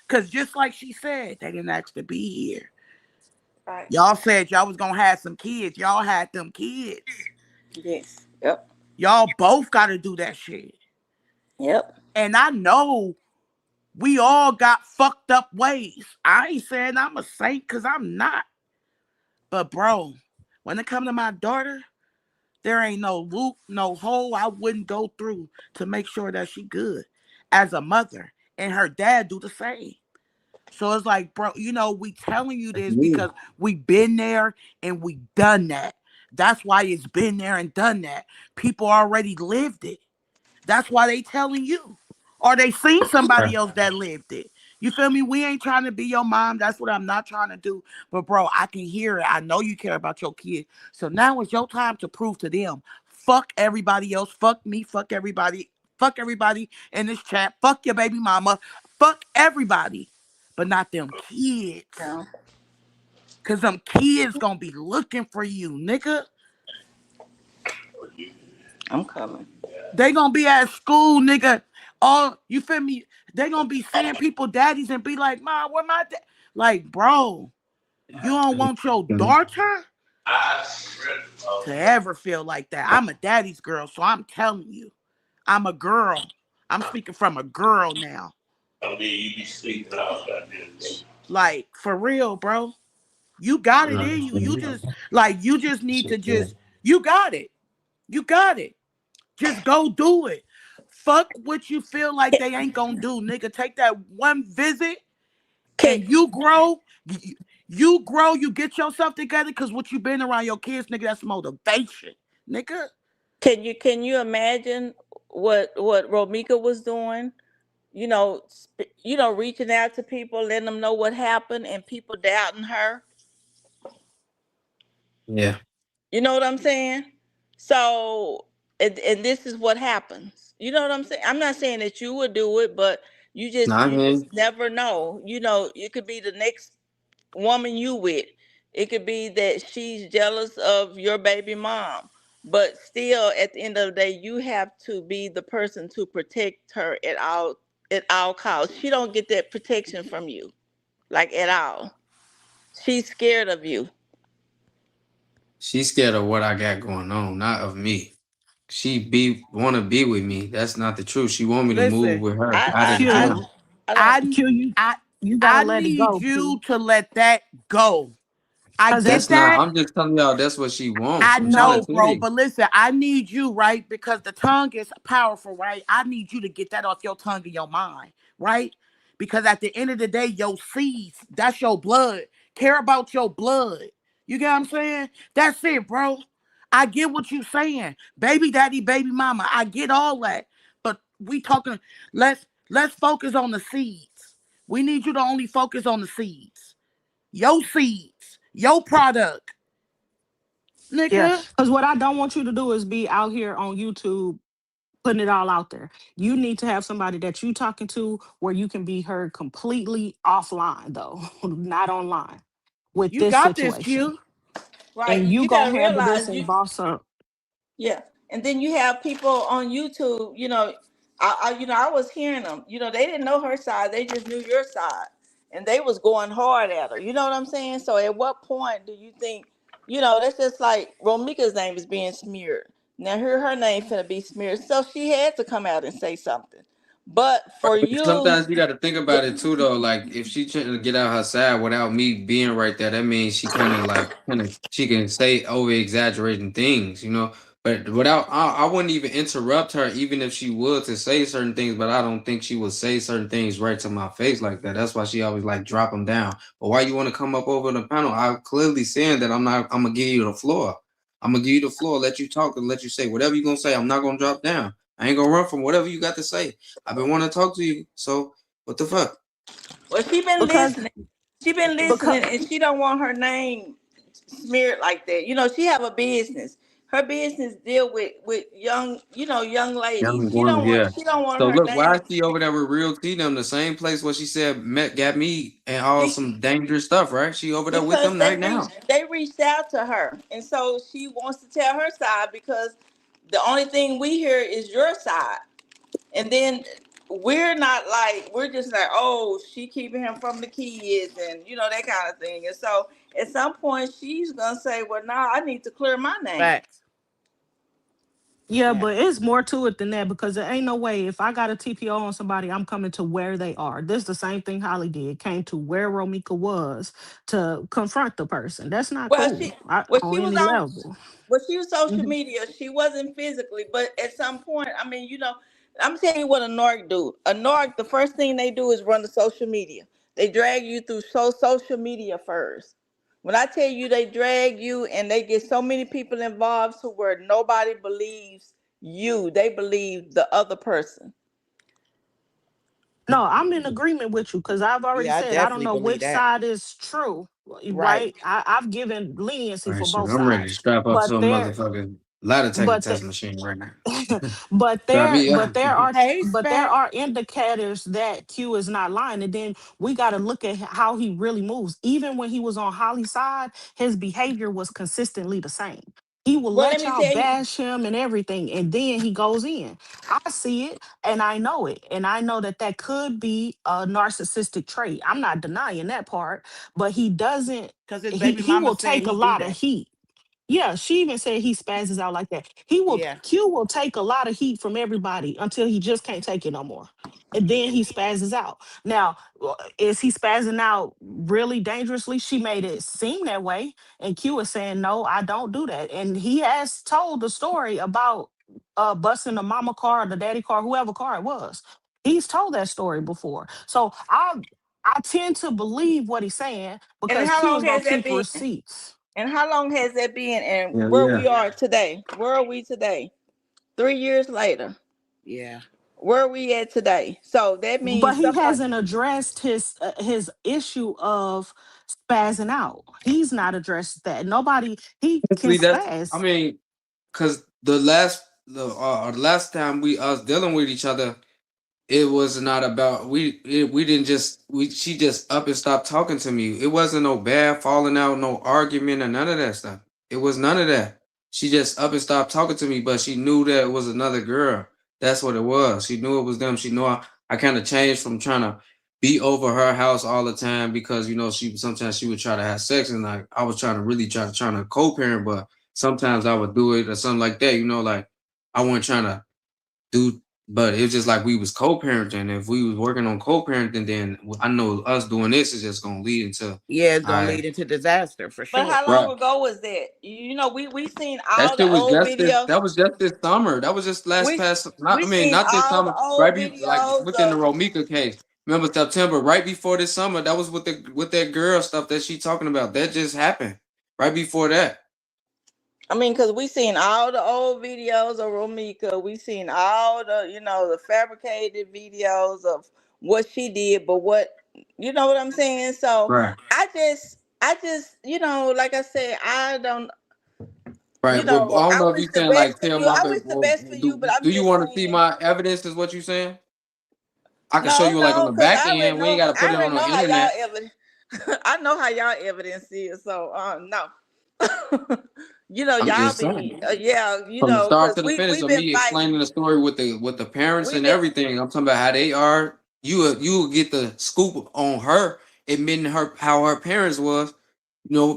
Because just like she said, they didn't ask to be here. Right. Y'all said y'all was gonna have some kids. Y'all had them kids. Yes. Yep. Y'all both gotta do that shit. Yep. And I know we all got fucked up ways. I ain't saying I'm a saint because I'm not. But bro, when it comes to my daughter, there ain't no loop, no hole I wouldn't go through to make sure that she good as a mother. And her dad do the same. So it's like, bro, we telling you That's this me. because we been there and we done that. That's why it's been there and done that. People already lived it. That's why they telling you. Or they seen somebody else that lived it. You feel me? We ain't trying to be your mom. That's what I'm not trying to do. But bro, I can hear it. I know you care about your kid. So now it's your time to prove to them. Fuck everybody else. Fuck me. Fuck everybody. Fuck everybody in this chat. Fuck your baby mama. Fuck everybody. But not them kids. Yeah. Cause them kids gonna be looking for you, nigga. I'm coming. They gonna be at school, nigga. All you feel me? They gonna be seeing people daddies and be like, "Mom, where my dad?" Like, bro, you don't want your daughter to ever feel like that. I'm a daddy's girl, so I'm telling you, I'm a girl. I'm speaking from a girl now. I mean, you be sleeping out like this. Like, for real, bro. You got it in you. You just need to you got it. You got it. Just go do it. Fuck what you feel like they ain't gonna do, nigga. Take that one visit Can and you grow. You grow, you get yourself together because what you been around your kids, nigga, that's motivation, nigga. can you imagine what Romika was doing? Reaching out to people, letting them know what happened, and people doubting her. Yeah. You know what I'm saying? So, and this is what happens. You know what I'm saying? I'm not saying that you would do it, but you just Nah, you man. just never know. It could be the next woman you with. It could be that she's jealous of your baby mom. But still, at the end of the day, you have to be the person to protect her at all costs. She don't get that protection from you, like at all. She's scared of you. She's scared of what I got going on, not of me. She wanna be with me. That's not the truth. She want me to move Listen, with her. I I didn't I I Q, tell. don't I don't I Q, you I you gotta I let it need go, Q. you to let that go. I Cause get That's that's not. that. I'm just telling y'all that's what she wants. I I'm trying no. to know, tell bro, you. but listen, I need you, right? Because the tongue is powerful, right? I need you to get that off your tongue and your mind, right? Because at the end of the day, your seeds, that's your blood. Care about your blood. You get what I'm saying? That's it, bro. I get what you saying. Baby daddy, baby mama. I get all that. But we talking, let's focus on the seeds. We need you to only focus on the seeds. Your seeds, your product, Yeah. nigga. Cause what I don't want you to do is be out here on YouTube putting it all out there. You need to have somebody that you talking to where you can be heard completely offline though, not online with You this got this, situation. Q. right. And you You gotta gonna handle this realize and you boss up. Yeah, and then you have people on YouTube. I was hearing them. They didn't know her side; they just knew your side, and they was going hard at her. You know what I'm saying? So, at what point do you think? That's just like Romika's name is being smeared. Now, her name finna be smeared, so she had to come out and say something. But for you, Sometimes you got to think yeah, about it too, though. Like if she trying to get out her side without me being right there, that means she kind of she can say over exaggerating things, you know. But without, I wouldn't even interrupt her, even if she would to say certain things. But I don't think she would say certain things right to my face like that. That's why she always like drop them down. But why you want to come up over the panel? I'm clearly saying that I'm not. I'm gonna give you the floor. I'm gonna give you the floor, let you talk, and let you say whatever you gonna say. I'm not gonna drop down. I ain't gonna run from whatever you got to say. I've been wanting to talk to you, so what the fuck? well, she been Because listening. She been because listening, and she don't want her name smeared like that. She have a business. Her business deal with young ladies. Young ones, yeah. She don't want So her look, why name is she over there with Real T them, the same place where she said met got me and all be- some dangerous stuff, right? She over there with because them they right reached now. they reached out to her, and so she wants to tell her side because the only thing we hear is your side. And then we're not like, we're just like, oh, she keeping him from the kids and that kind of thing. And so at some point she's gonna say, well, now I need to clear my name. Facts. Yeah, Yeah. but it's more to it than that because there ain't no way if I got a TPO on somebody, I'm coming to where they are. This the same thing Holly did. Came to where Romika was to confront the person. That's not Well, cool she on was any on, level. well, she was social Mhm. media. She wasn't physically, but at some point, I mean, I'm telling you what a narc do. A narc, the first thing they do is run the social media. They drag you through social media first. When I tell you they drag you and they get so many people involved to where nobody believes you, they believe the other person. No, I'm in agreement with you because I've already Yeah, I said I don't definitely know believe which that. side is true, Right. right? I've given leniency Right, for shit. both I'm ready to sides, strap up but to a there, motherfucking lie detector but the, test machine right now. but Strap there me but up. there are Hey, but there Spec. are indicators that Q is not lying, and then we got to look at how he really moves. Even when he was on Holly's side, his behavior was consistently the same. He will Well, let let me y'all tell you, bash him and everything, and then he goes in. I see it, and I know it, and I know that that could be a narcissistic trait. I'm not denying that part, but he doesn't. Because his He baby he mama will said take a he do lot of that. heat. Yeah, she even said he spazzes out like that. Yeah. Q will take a lot of heat from everybody until he just can't take it no more. And then he spazzes out. Now, is he spazzing out really dangerously? She made it seem that way. And Q is saying, no, I don't do that. And he has told the story about busting the mama car, the daddy car, whoever car it was. He's told that story before. So I tend to believe what he's saying and because how Q long is gonna has that keep been? receipts. And how long has that been? And Yeah, where yeah. we are today? Where are we today? 3 years later. Yeah. Where are we at today? So that But means he somebody. hasn't addressed his issue of spazzing out. He's not addressed that. Nobody he can Honestly, I spaz. mean, because the last time we us dealing with each other, it was not about we didn't just we she just up and stopped talking to me. It wasn't no bad falling out, no argument or none of that stuff. It was none of that. She just up and stopped talking to me, but she knew that it was another girl. That's what it was. She knew it was them. She knew I kind of changed from trying to be over her house all the time because she sometimes she would try to have sex and like I was trying to really trying to co-parent, but sometimes I would do it or something like that. Like I wasn't trying to do, but it's just like we was co-parenting. If we was working on co-parenting, then I know us doing this is just gonna lead into Yeah, it's gonna I lead into disaster for But sure. how long right. ago was that? We seen That all shit the was old just this. videos. That was just this summer. That was just last We past. Not, we I mean, seen not this all the summer. old Right, like videos within the of. Romika case. Remember September, right before this summer. That was with that girl stuff that she talking about. That just happened right before that. I mean, because we seen all the old videos of Romika. We seen all the fabricated videos of what she did, but you know what I'm saying? So Right. like I said, I don't, Right. Well, I don't I know if wish you the saying best like for tell you. my I baby. wish the Well, best for you, but I'm do you just want to see saying. my evidence? Is what you saying? I can show No, you like on no, the because back end. We ain't got to put I it on already the know how y'all internet. evidence. I know how y'all evidence is. So, no. I'm Y'all just saying. be, yeah, From the start because to the finish we've of been me fighting. explaining the story with the parents We've and been, everything. I'm talking about how they are. You will get the scoop on her admitting her how her parents was.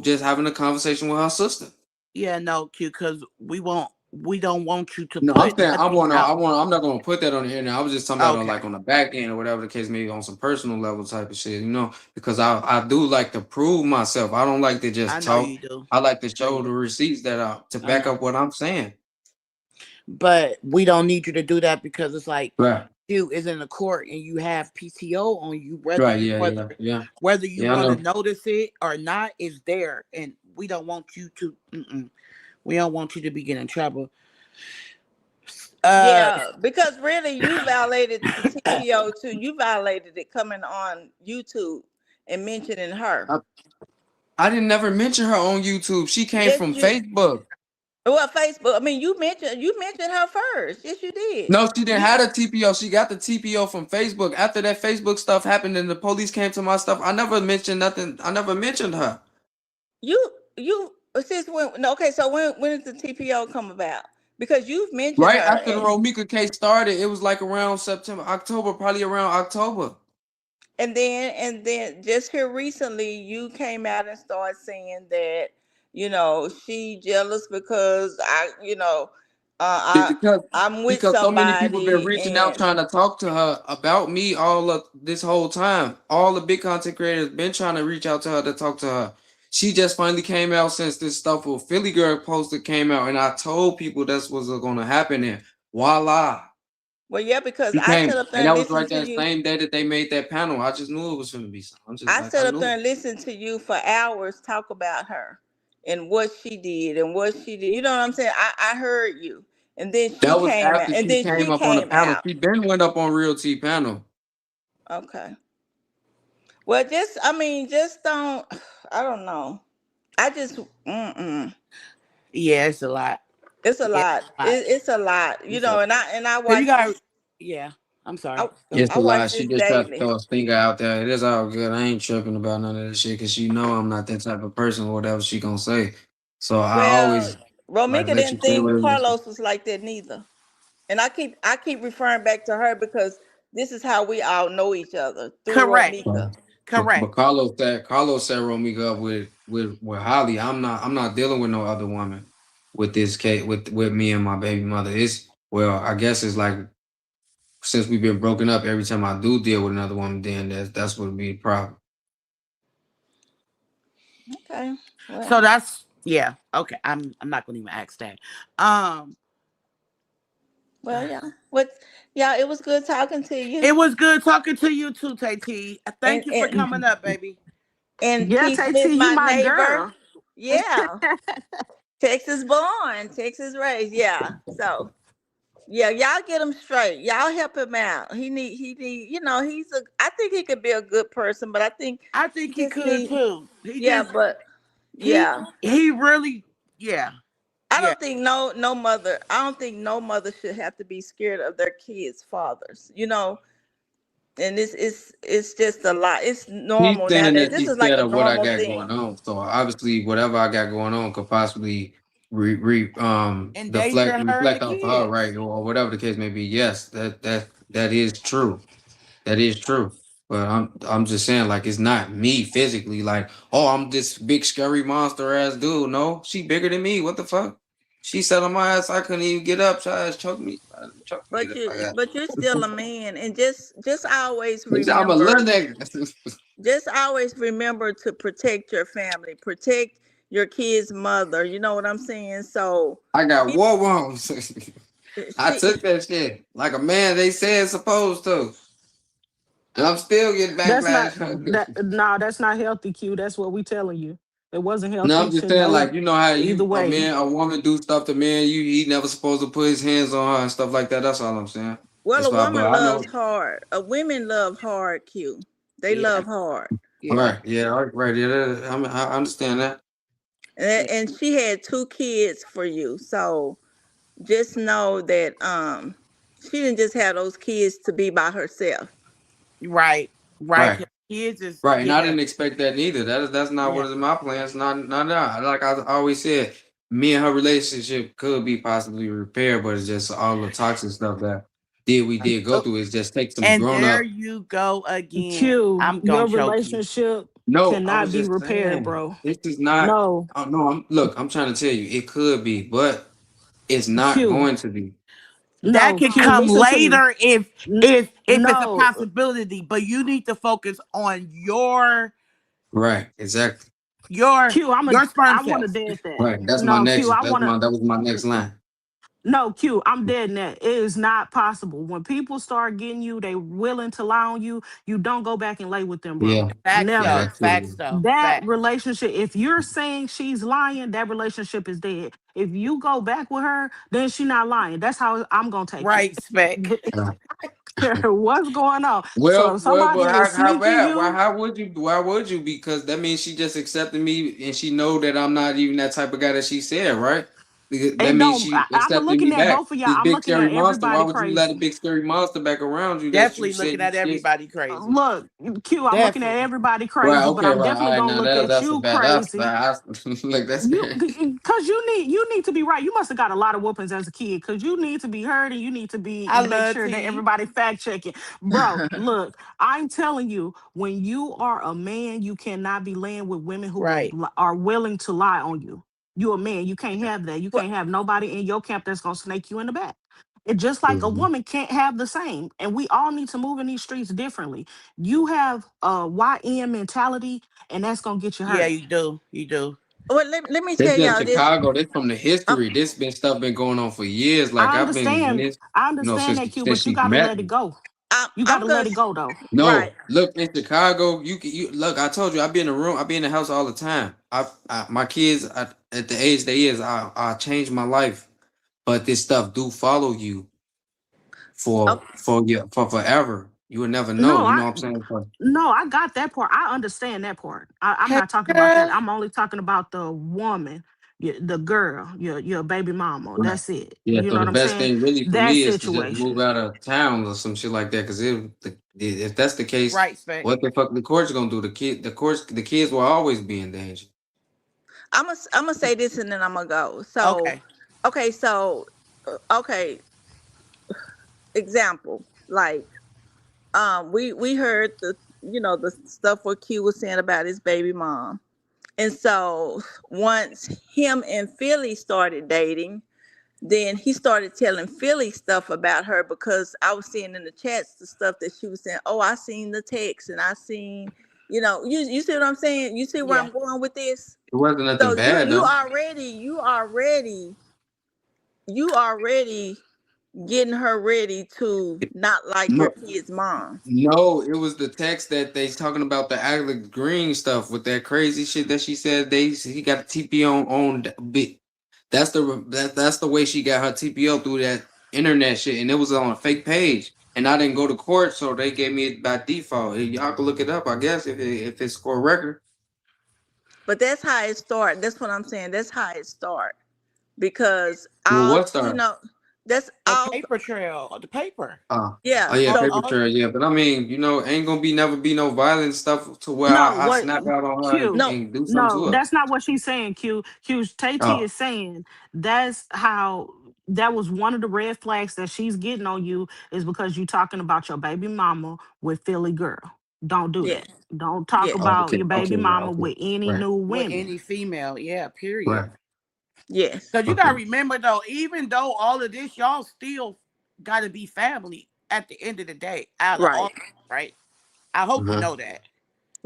Just having a conversation with her sister. Yeah, no, Q, because we don't want you to No, I'm put saying nothing out. I'm not gonna put that on the internet. I was just talking about on like Okay. on the back end or whatever the case may be on some personal level type of shit, because I do like to prove myself. I don't like to I just know talk. you do. I like to I know you show the do. receipts that to I back know. up what I'm saying. But we don't need you to do that because it's like Right. you is in the court and you have PTO on you, Right. Yeah. Yeah. Yeah. whether you Yeah. I want to know. notice it or not, is there, and we don't want you to. We don't want you to be getting in trouble. Uh, yeah, because really you violated the TPO too. You violated it coming on YouTube and mentioning her. I, I didn't never mention her on YouTube. She came Yes, from you. Facebook. Well, Facebook. I mean, you mentioned her first. Yes, you did. No, she didn't You have a TPO. She got the TPO from Facebook. After that Facebook stuff happened and the police came to my stuff, I never mentioned nothing. I never mentioned her. you since when? No, okay, so when did the TPO come about? because you've mentioned Right her, after the Romika case started, it was like around September, October, probably around October. and then just here recently, you came out and started saying that she jealous because It's I I'm with because so many people been somebody reaching out and trying to talk to her about me all of this whole time. All the big content creators been trying to reach out to her to talk to her. She just finally came out since this stuff with Philly Girl posted came out, and I told people that's what's gonna happen. And voila, well, yeah, because she I came, sat up there and and that was listened right to that you. same day that they made that panel. I just knew it was gonna be something. I'm just I like I sat up knew there it. and listened to you for hours talk about her and what she did and what she did. You know what I'm saying? I heard you. And then she That was came out. after And she then came she up on the came panel. out. She been went up on Real T panel. Okay. Well, just don't. I don't know. I just, Yeah, it's a lot. it's a Yeah, it's lot. a lot. It's a lot, It's a lot. and I Cause you watch got, this. yeah. I'm I, sorry. Go It's ahead. I a watch lot. She this just tried to daily. throw a finger out there. It is all good. I ain't tripping about none of this shit because she know I'm not that type of person or whatever she gonna say. So I Well, always like Romika let you didn't say think whatever you say. Carlos was like that neither. And I keep referring back to her because this is how we all know each other through Correct. Right. Romika. But Correct. Carlos set Romeo up with Holly. I'm not dealing with no other woman with this case with me and my baby mother. It's well, I guess it's like since we've been broken up, every time I do deal with another woman, then that's what would be the problem. Okay. So Well, that's yeah. Okay. I'm not gonna even ask that. Um, yeah. Yeah, it was good talking to you. it was good talking to you too, Tay. And Thank you for and coming up, baby. and Yeah, T Tat, Smith, you my my neighbor. girl. Yeah. Texas born, Texas raised. Yeah. So yeah, y'all get him straight. Y'all help him out. He need, I think he could be a good person, but I think I he think he just could need, too. He yeah, just but he yeah. he really yeah I yeah don't think no mother. I don't think no mother should have to be scared of their kids' fathers. And it's just a lot. It's She's normal saying nowadays. that This she's is like scared a of what I normal got going thing. on. So obviously, whatever I got going on could possibly endanger her and the reflect off of her, kids. right, or whatever the case may be. Yes, that is true. That is true. But I'm just saying, like, it's not me physically. Like, oh, I'm this big scary monster ass dude. No, she bigger than me. What the fuck? She sat on my ass. I couldn't even get up. She ass choked me But the you fuck out. but you're still a man, and just always I'm a little remember, nigga. to protect your family, protect your kid's mother. You know what I'm saying? So I got people, war wounds. I she took that shit like a man. They said supposed to, and I'm still getting That's not backlash. that. No, that's not healthy, Q. That's what we telling you. It wasn't No, healthy. I'm just Shouldn't saying, have like, you know how either way. a woman do stuff to men, he never supposed to put his hands on her and stuff like that. That's all I'm saying. well, That's a why, but woman I know, loves hard. A women love hard. Q. They Yeah love hard. all yeah. right, yeah, all right, yeah, I understand that. And, Yeah. and she had two kids for you, so just know that she didn't just have those kids to be by herself. Right right. Right, 'Cause kids is right, and I yeah didn't expect that neither. That's not yeah. what is in my plans. Not that. Like I always said, me and her relationship could be possibly repaired, but it's just all the toxic stuff that we did go Oh, through. It just takes some And grown there up. you go again. Q, I'm your gonna choke you. relationship No, I cannot was be just repaired, saying bro. this is not. No, Oh no, I'm trying to tell you, it could be, but it's not Q. going to be. That No, can Q. come Listen to me. later if N- it's a no, possibility, but you need to focus on your Right, exactly. your Q. your sperm I want to cells. dead that. Right, that's my No, Q. next. I want to. That was my next line. No, Q, I'm dead in that. It is not possible. When people start getting you, they willing to lie on you, you don't go back and lay with them, bro. Yeah, Facts yeah, though. Never. that Facts too. though. That Facts. relationship, if you're saying she's lying, that relationship is dead. If you go back with her, then she not lying. That's how I'm gonna take it. Right, spec. Yeah. What's going on? So Well, if but somebody is how sneaking bad? you, How would you? Why would you? Because that means she just accepted me, and she know that I'm not even that type of guy that she said, right? That It means don't. she I'm accepted looking me at back. both of y'all. This I'm big looking at scary monster. Why everybody would you let a crazy. big scary monster back around you that you Definitely said looking you at scared? everybody crazy. Look, Q, I'm looking at Definitely. everybody Right. crazy, but Okay. I'm Right. All definitely right. gonna Now look at that's a you bad. That's crazy. bad. Like that's You, scary. cause you need to be right. You must have got a lot of whoopings as a kid, cause you need to be heard and you need to be I make love sure that tea. everybody fact checking. Bro, look, I'm telling you, when you are a man, you cannot be laying with women who Right. are willing to lie on you. You a man, you can't have that. You But can't have nobody in your camp that's gonna snake you in the back. It just like a Mhm. woman can't have the same, and we all need to move in these streets differently. You have a YN mentality, and that's gonna get you yeah, hurt. you do. You do. Well, let me This tell in y'all this. Chicago. This from the Um, history. This been stuff been going on for years. Like I I've been in understand. this, I understand since that, Q, since but you she got to met let it me. go. You got I'm to gonna let it go, though. right. No, look in Chicago. You look. I told you I be in the room. I be in the house all the time. My kids at the age they is. I changed my life, but this stuff do follow you Oh, for forever. You will never know. No, You I know what I'm saying? no, I got that part. I understand that part. I'm Hey, not talking about that. girl. I'm only talking about the woman, the girl, your baby mama. Right. That's it. Yeah. You So know the what I'm best saying? thing really for That me is to just move situation. out of town or some shit like that. Because if that's the case, Right, Spec. what the fuck the court's gonna do? The kids will always be in danger. I'm gonna say this and then I'm gonna go. So, Okay. okay, so okay, example like we heard the the stuff what Q was saying about his baby mom, and so once him and Philly started dating, then he started telling Philly stuff about her because I was seeing in the chats the stuff that she was saying. Oh, I seen the text and I seen, you see what I'm saying? You see where Yeah. I'm going with this? It wasn't nothing So you bad you though. already you already you already getting her ready to not like your No, kid's mom. no, it was the text that they talking about the Alex Green stuff with that crazy shit that she said he got a TP on. That's the way she got her TPO through that internet shit, and it was on a fake page. And I didn't go to court, so they gave me it by default. Y'all can look it up, I guess, if it's for record. But that's how it start. That's what I'm saying. That's how it start. Because Well, all what star? that's The all. paper trail. The paper. Oh Yeah. yeah, All, So paper all, trail, yeah. But I mean, ain't gonna be never be no violent stuff to where No, I what snap out on her and, Q? no, and do something No, to her. that's not what she's saying. Q. Tay T Oh, is saying that's how that was one of the red flags that she's getting on you is because you talking about your baby mama with Philly girl. Don't do yeah, that. Don't talk yes, about okay, your okay, baby right, mama okay, with any right, new with women. any female. Yeah, period. right, yes, Because you got to okay, remember, though, even though all of this, y'all still got to be family at the end of the day, out of right, all, right? I hope you uh-huh. know that.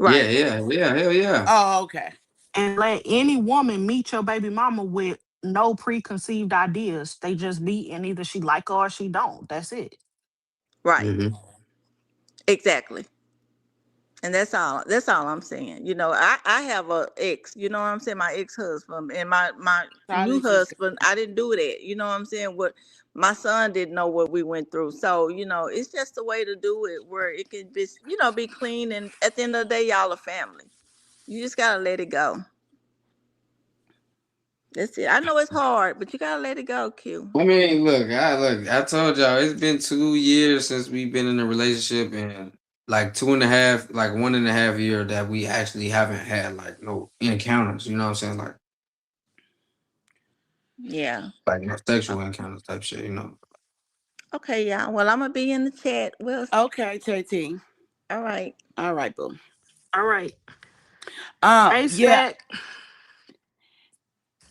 Yeah, right, yeah, yeah, hell yeah. Oh, okay. And let any woman meet your baby mama with no preconceived ideas. They just meet and either she like her or she don't. That's it. right, Mm-hmm. exactly. And that's all I'm saying. I have a ex, you know what I'm saying, my ex-husband, and my new Solid sister. husband, I didn't do that. You know what I'm saying? What my son didn't know what we went through. So, it's just a way to do it where it can be, be clean, and at the end of the day, y'all are family. You just gotta let it go. That's it. I know it's hard, but you gotta let it go, Q. I mean, look. I told y'all it's been 2 years since we've been in a relationship, and like 2.5, like 1.5 year that we actually haven't had like no encounters. You know what I'm saying? Yeah. Like no O- sexual encounters type shit. Okay, yeah. Well, I'm gonna be in the chat. Well, Okay, JT. all right. All right, boo. All right. Hey, Yeah. Spec.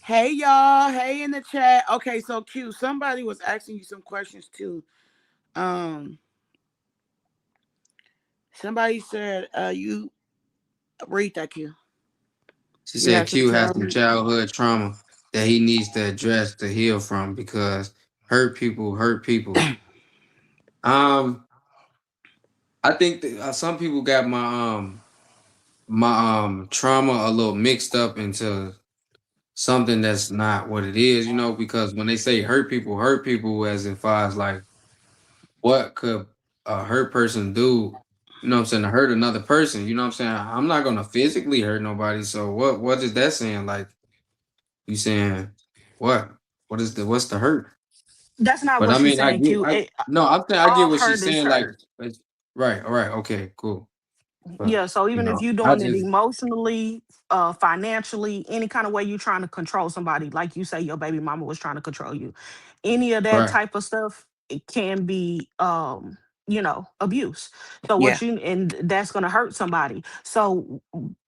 Hey, y'all. Hey, in the chat. Okay, so Q, somebody was asking you some questions too. Um, somebody said, you read that, Q. She You said have some Q has some childhood. childhood trauma that he needs to address to heal from because hurt people hurt people. Um, I think that, some people got my trauma a little mixed up into something that's not what it is, because when they say hurt people as in far as like what could a hurt person do, what I'm saying, to hurt another person, you know what I'm saying? I'm not gonna physically hurt nobody, so what is that saying? Like you saying what? what's the hurt? That's not But I what she's mean, saying, Q. no, I'm saying I get All what she's hurt is saying. Like, hurt. right, all right, okay, cool. But Yeah, so you even if know, you're I doing it just emotionally, financially, any kind of way you're trying to control somebody, like you say your baby mama was trying to control you, any of that right. type of stuff, it can be abuse. So Yeah. and that's gonna hurt somebody. So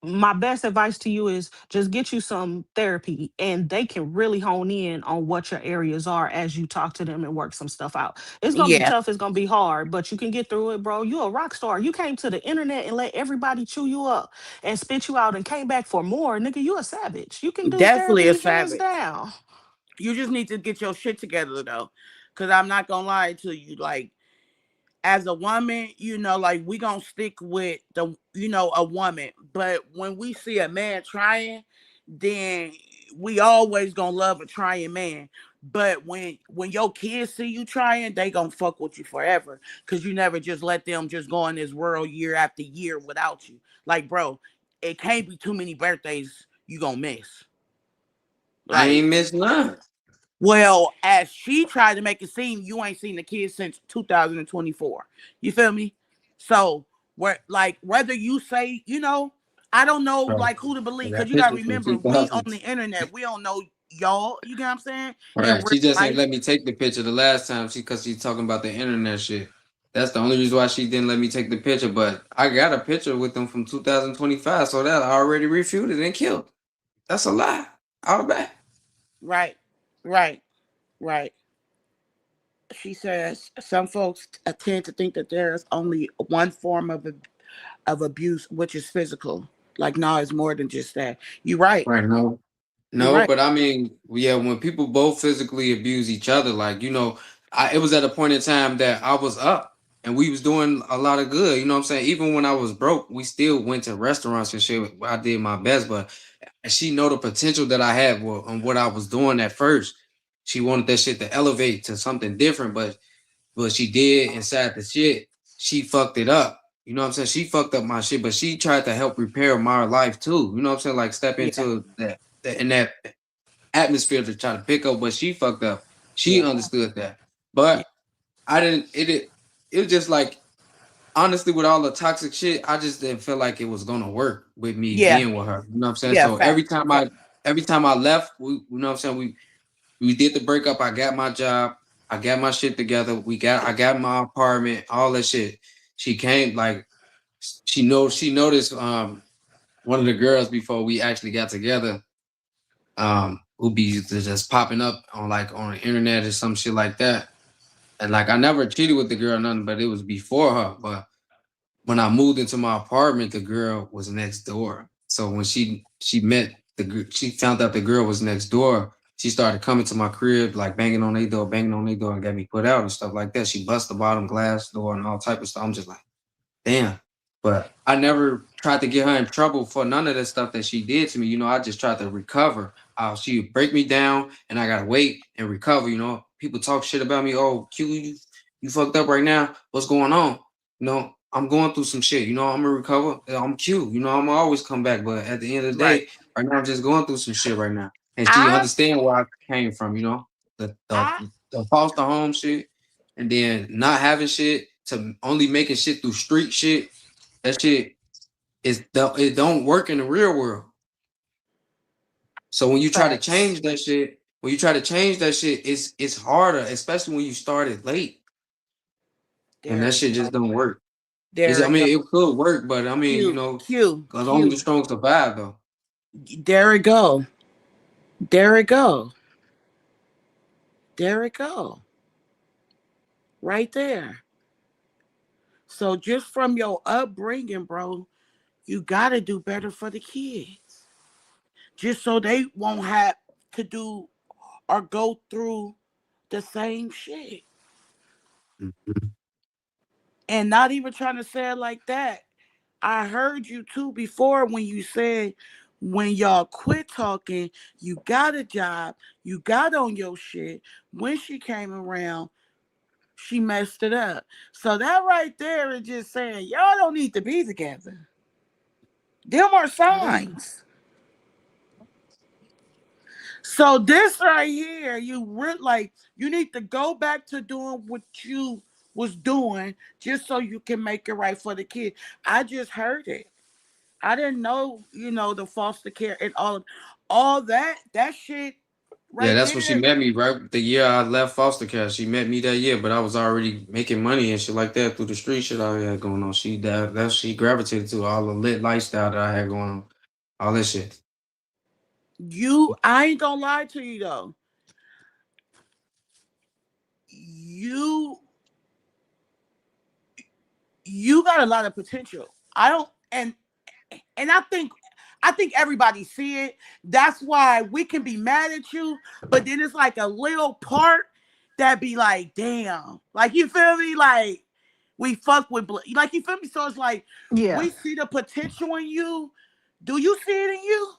my best advice to you is just get you some therapy, and they can really hone in on what your areas are as you talk to them and work some stuff out. It's gonna be Yeah. tough, it's gonna be hard, but you can get through it, bro. You a rock star. You came to the internet and let everybody chew you up and spit you out and came back for more. Nigga, you a savage. You can do Definitely a therapy hands savage. down. You just need to get your shit together though. Cause I'm not gonna lie to you. Like, as a woman, like we gonna stick with a woman. But when we see a man trying, then we always gonna love a trying man. But when your kids see you trying, they gonna fuck with you forever. Cause you never just let them just go in this world year after year without you. Like, bro, it can't be too many birthdays you gonna miss. I Like, ain't missed none. well, as she tried to make it seem, you ain't seen the kids since 2024. You feel me? So, whether you say, I don't know Right. like who to I believe, because got you gotta pictures from remember we on 2000. the internet, we don't know y'all. You get what I'm saying? In Right. real She just ain't life, let me take the picture the last time because she's talking about the internet shit. That's the only reason why she didn't let me take the picture. But I got a picture with them from 2025, so that I already refuted and killed. That's a lie. Out of back. right, right, right. She says some folks tend to think that there's only one form of abuse, which is physical. Like, no, it's more than just that. You're right. Right. No. You're No, right. but I mean, yeah, when people both physically abuse each other, like, it was at a point in time that I was up and we was doing a lot of good. You know what I'm saying? Even when I was broke, we still went to restaurants and shit. I did my best, but she know the potential that I had on what I was doing at first. She wanted that shit to elevate to something different, but what she did inside the shit, she fucked it up. You know what I'm saying? She fucked up my shit, but she tried to help repair my life too. You know what I'm saying? Like step Yeah, into that atmosphere to try to pick up what she fucked up. She yeah, understood that. yeah, But I didn't it was just like honestly with all the toxic shit, I just didn't feel like it was gonna work with me yeah, being with her. You know what I'm saying? yeah. So Facts. Fact. every time I left, you know what I'm saying, we did the breakup. I got my job. I got my shit together. I got my apartment, all that shit. She came like she noticed one of the girls before we actually got together, who be just popping up on the internet or some shit like that. And like I never cheated with the girl or nothing, but it was before her. But when I moved into my apartment, the girl was next door. So when she found out the girl was next door. She started coming to my crib, like banging on their door, and got me put out and stuff like that. She bust the bottom glass door and all type of stuff. I'm just like, damn. But I never tried to get her in trouble for none of the stuff that she did to me. I just tried to recover. She would break me down, and I gotta wait and recover. People talk shit about me. Oh, Q, you fucked up right now. What's going on? I'm going through some shit. I'm gonna recover. I'm Q. I'm gonna always come back. But at the end of the Right. day, right now I'm just going through some shit right now. And she I understand where I came from. The the I the foster home shit, and then not having shit to only making shit through street shit. That shit it don't work in the real world. So when you try to Facts. change that shit, it's harder, especially when you started late, and that there shit just don't work. there I it go. mean, it could work, but I mean, Q Q because only the Q. strong survive though. There it go. There it go. There it go. Right there. So just from your upbringing, bro, you gotta do better for the kids. Just so they won't have to do or go through the same shit. Mhm. And not even trying to say it like that. I heard you too before when you said when y'all quit talking, you got a job, you got on your shit. When she came around, she messed it up. So that right there is just saying y'all don't need to be together. Them are signs. So this right here, like you need to go back to doing what you was doing just so you can make it right for the kid. I just heard it. I didn't know, the foster care and all that shit Yeah, right that's when she there. met me, right? The year I left foster care. She met me that year, but I was already making money and shit like that through the street shit I had going on. She gravitated to all the lit lifestyle that I had going on. All that shit. I ain't gonna lie to you though. You you got a lot of potential. I don't and I think everybody see it. That's why we can be mad at you, but then it's like a little part that be like, damn. Like you feel me? Like we fuck with like you feel me? So it's like Yeah. we see the potential in you. Do you see it in you?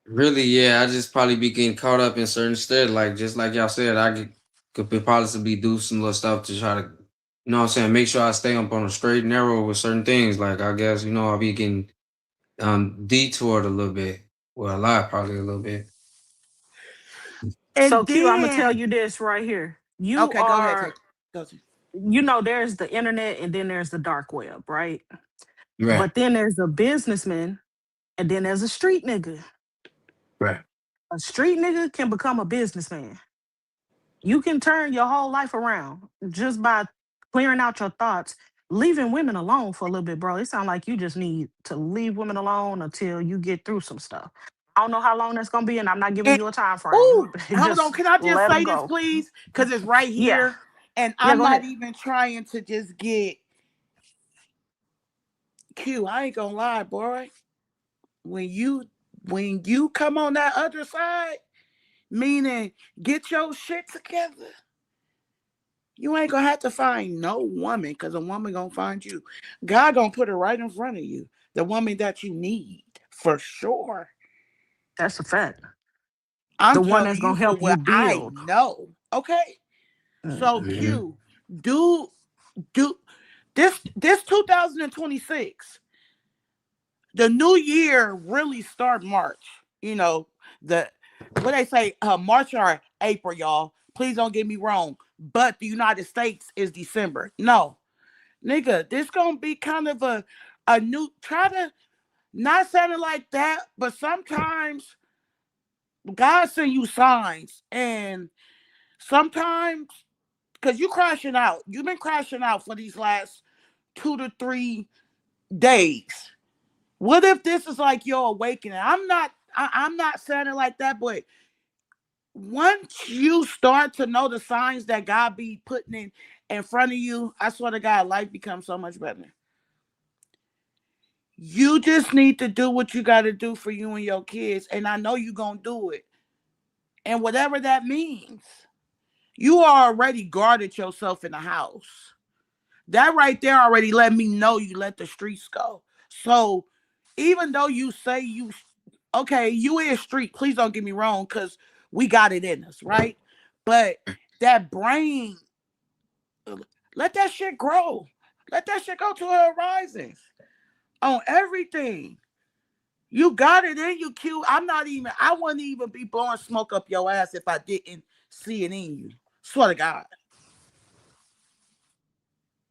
Really, yeah, I just probably be getting caught up in certain stuff. Like just like y'all said, could possibly do some little stuff to try to, you know what I'm saying, make sure I stay up on a straight and narrow with certain things. Like I guess, I'll be getting detoured a little bit. Well, a lot, probably a little bit. So And Q, I'm gonna tell then you this right here. You okay, go ahead, are, take go to. there's the internet and then there's the dark web, right? Right, But then there's a businessman and then there's a street nigga. right. A street nigga can become a businessman. You can turn your whole life around just by clearing out your thoughts, leaving women alone for a little bit, bro. It sounds like you just need to leave women alone until you get through some stuff. I don't know how long that's gonna be, and I'm not giving And you a time frame. oh, hold on, Just can I just let them say this, go. please? Because it's right Yeah, here, and yeah. I'm Go not ahead. even trying to just get Q. I ain't gonna lie, boy. When you come on that other side, meaning get your shit together, you ain't gonna have to find no woman because a woman gonna find you. God gonna put her right in front of you, the woman that you need for sure. That's a fact. I'm The one telling that's you gonna for help you what I build. know. Okay, so Mhm. Hmm. Q, do do this 2026. The new year really start March. You know, the what they say, March or April, y'all. Please don't get me wrong. But the United States is December. No, nigga, this gonna be kind of a new try to not sounding like that, but sometimes God send you signs and sometimes because you crashing out. You've been crashing out for these last 2 to 3 days. What if this is like your awakening? I'm not saying it like that, but once you start to know the signs that God be putting in front of you, I swear to God, life becomes so much better. You just need to do what you got to do for you and your kids, and I know you're gonna do it. And whatever that means, you already guarded yourself in the house. That right there already let me know you let the streets go. So even though you say you okay, you is street, please don't get me wrong, because we got it in us, right? But that brain, let that shit grow. Let that shit go to her horizons on everything. You got it in you, Q. I wouldn't even be blowing smoke up your ass if I didn't see it in you. Swear to God.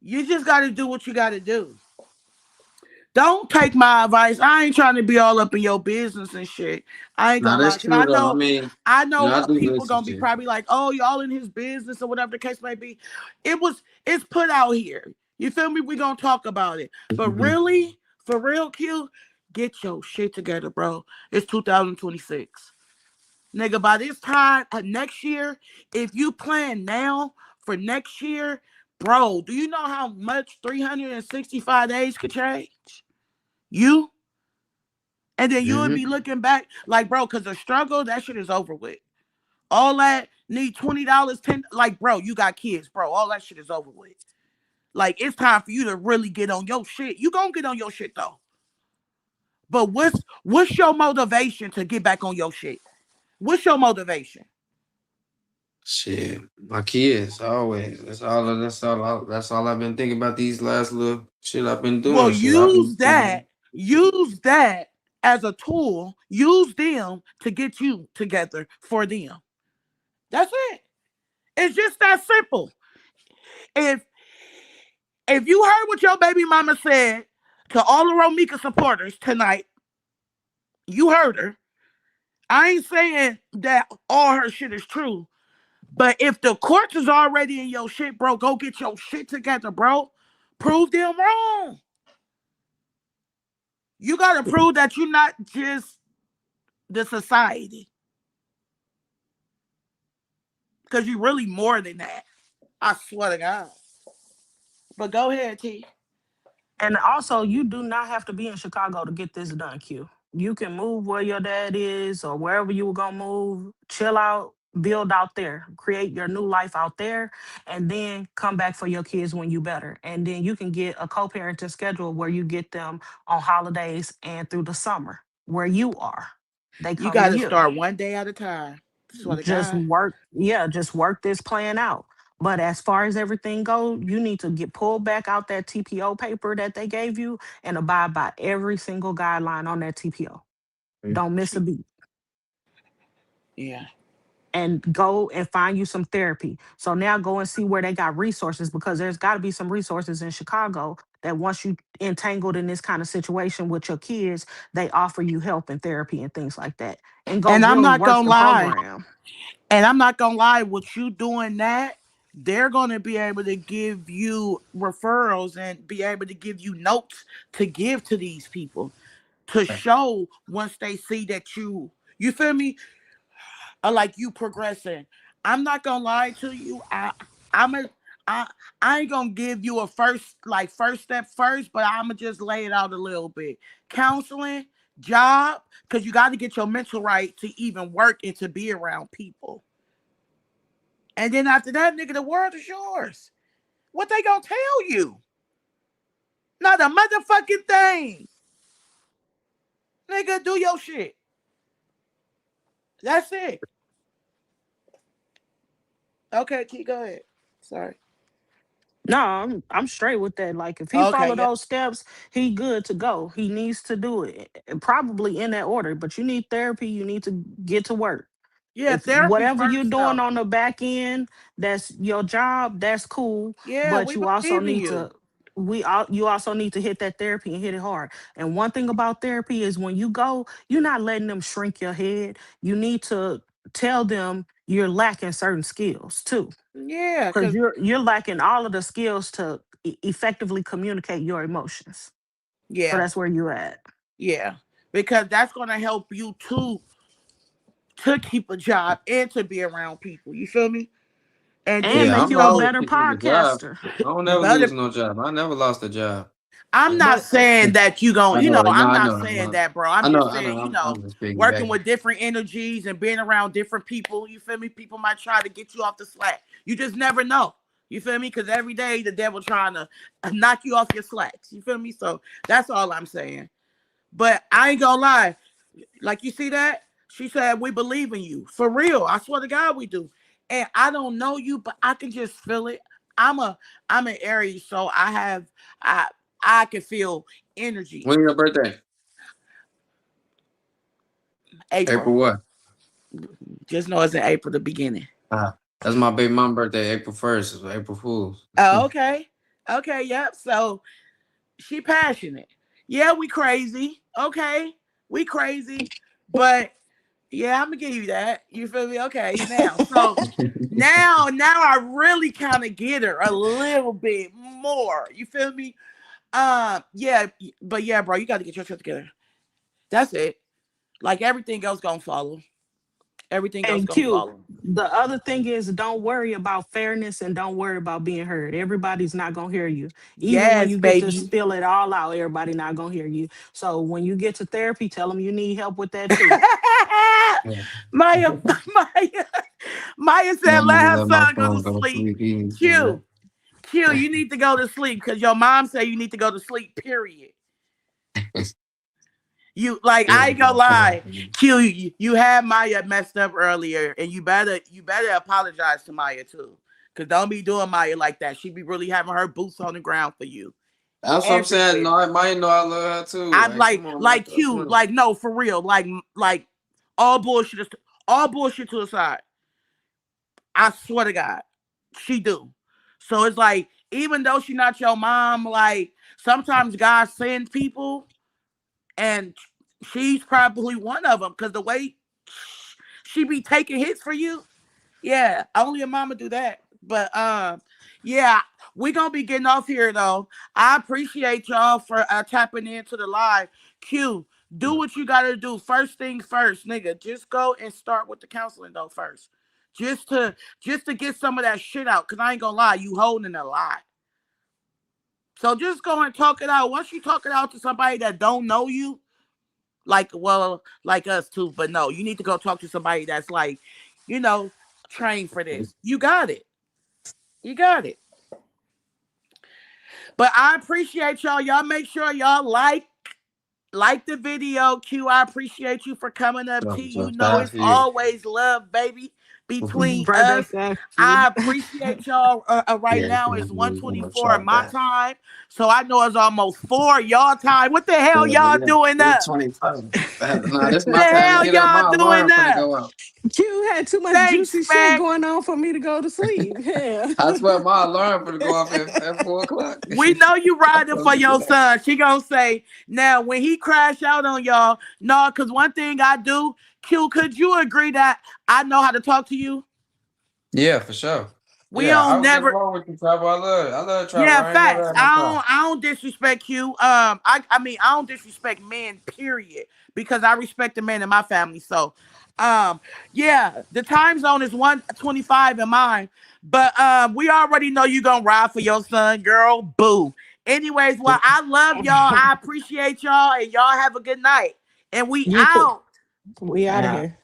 You just got to do what you got to do. Don't take my advice. I ain't trying to be all up in your business and shit. I ain't No, gonna lie. that's Cause true though. I mean, I know I do people listen gonna be to you. probably like, oh, y'all in his business or whatever the case may be. It's put out here. You feel me? We gonna talk about it. But Mhm. really, for real, Q, get your shit together, bro. It's 2026. Nigga, by this time next year, if you plan now for next year, bro, do you know how much 365 days could change? You and then you would Mhm. be looking back like, bro, because the struggle, that shit is over with. All that need $20, 10, like, bro, you got kids, bro. All that shit is over with. Like, it's time for you to really get on your shit. You gonna get on your shit though. But what's your motivation to get back on your shit? What's your motivation? Shit, my kids always. That's all I've been thinking about these last little shit I've been Well, doing. Shit, I've been. use that as a tool. Use them to get you together for them. That's it. It's just that simple. If if you heard what your baby mama said to all the Romika supporters tonight, you heard her. I ain't saying that all her shit is true, but if the courts is already in your shit, bro, go get your shit together, bro. Prove them wrong. You gotta prove that you're not just the society, because you're really more than that. I swear to God. But go ahead, T. And also, you do not have to be in Chicago to get this done, Q. You can move where your dad is or wherever you were gonna move, chill out, build out there, create your new life out there, and then come back for your kids when you better. And then you can get a co-parenting schedule where you get them on holidays and through the summer where you are. They You come to gotta you. start one day at a time. Swear to Just God. work, yeah, just work this plan out. But as far as everything goes, you need to get pulled back out that TPO paper that they gave you and abide by every single guideline on that TPO. Don't miss a beat. Yeah. And go and find you some therapy. So now go and see where they got resources, because there's got to be some resources in Chicago that once you entangled in this kind of situation with your kids, they offer you help and therapy and things like that. And go And I'm really not work gonna the lie. program. And I'm not gonna lie, with you doing that, they're gonna be able to give you referrals and be able to give you notes to give to these people to show once they see that you feel me, like you progressing. I'm not gonna lie to you. I'm a I I ain't gonna give you a first step first, but I'ma just lay it out a little bit. Counseling, job, because you got to get your mental right to even work and to be around people. And then after that, nigga, the world is yours. What they gonna tell you? Not a motherfucking thing. Nigga, do your shit. That's it. Okay, T, go ahead. Sorry. No, I'm straight with that. Like if he Okay, follow yeah. those steps, he good to go. He needs to do it, and probably in that order. But you need therapy. You need to get to work. Yeah, If therapy whatever you're first doing though. on the back end, that's your job. That's cool. Yeah, But we you also believe in need you. to. You also need to hit that therapy and hit it hard. And one thing about therapy is when you go, you're not letting them shrink your head. You need to tell them you're lacking certain skills too, Yeah, because cause you're lacking all of the skills to effectively communicate your emotions. So yeah, that's where you're at. yeah, because that's gonna help you to keep a job and to be around people. You feel me? And And then Yeah, you make I'm you a know, always better keeping the job. podcaster. I don't never lose better. no job. I never lost a job. I'm Yeah. not But saying that you I going, know. No, I'm I not know. saying that, bro. I'm I know. just I know. saying, I'm just working piggybacking. with different energies and being around different people. You feel me? People might try to get you off the slack. You just never know. You feel me? Because every day the devil trying to knock you off your slacks. You feel me? So that's all I'm saying. But I ain't gonna lie. Like you see that? She said, we believe in you. For real. I swear to God we do. And I don't know you, but I can just feel it. I'm a I'm an Aries, so I I can feel energy. When your birthday? April. April what? Just know it's in April, the beginning. That's my baby mom birthday, April 1st. It's April Fools. Oh, okay. Okay, yep. So she passionate. Yeah, we crazy. Okay. We crazy. But yeah, I'm gonna give you that. You feel me? Okay, now. So now I really kind of get her a little bit more. You feel me? Yeah, but yeah, bro, you gotta get your shit together. That's it. Like everything else gonna follow. Everything else And gonna Q, follow. the other thing is don't worry about fairness and don't worry about being heard. Everybody's not gonna hear you. Even when Yes, you get to baby. spill it all out, everybody not gonna hear you. So when you get to therapy, tell them you need help with that too. Yeah. Maya, Maya, Maya I'm said, gonna let her let my son go phone to go to sleep. sleep. He needs to do Q, Q, you need to go to sleep because your mom said you need to go to sleep, period. that. You like Yeah, I ain't gonna lie. Q, you had Maya messed up earlier, and you better apologize to Maya too. Cause don't be doing Maya like that. She be really having her boots on the ground for you. That's what I'm saying. No, I might know I love her too. I'm Come on, like Q, like no, for real, like all bullshit to the side. I swear to God, she do. So it's like, even though she not your mom, like sometimes God sends people, and she's probably one of them because the way she be taking hits for you, yeah, only a mama do that. But yeah, we gonna be getting off here though. I appreciate y'all for tapping into the live. Q, do what you gotta do. First things first, nigga. Just go and start with the counseling though first. Just to get some of that shit out. Cause I ain't gonna lie, you holding a lot. So just go and talk it out. Once you talk it out to somebody that don't know you, like us too, but no, you need to go talk to somebody that's like, trained for this. You got it. You got it. But I appreciate y'all. Y'all make sure y'all like the video. Q, I appreciate you for coming up. T, it's always love, baby, between us. I appreciate y'all. Right now it's 1:24 my time, so I know it's almost 4 y'all time. What the hell y'all doing up? Nah, this my the time hell to get up. y'all My doing alarm finna up? go out. Q had too much juicy shit going on for me to go to sleep. Yeah. I swear my alarm finna go off at 4 o'clock. We know you riding for your son. She gonna say, now when he crash out on y'all, no, because one thing I do, Q, could you agree that I know how to talk to you? Yeah, for sure. We don't never. Get along with you, Trevor. I love Trevor. Yeah, I facts. ain't never had no I don't disrespect you. I mean, I don't disrespect men, period, because I respect the men in my family. So, yeah, the time zone is 1:25 in mine, but we already know you gonna ride for your son, girl. Boo. Anyways, well, I love y'all. I appreciate y'all, and y'all have a good night. And we You too. out. We out of here.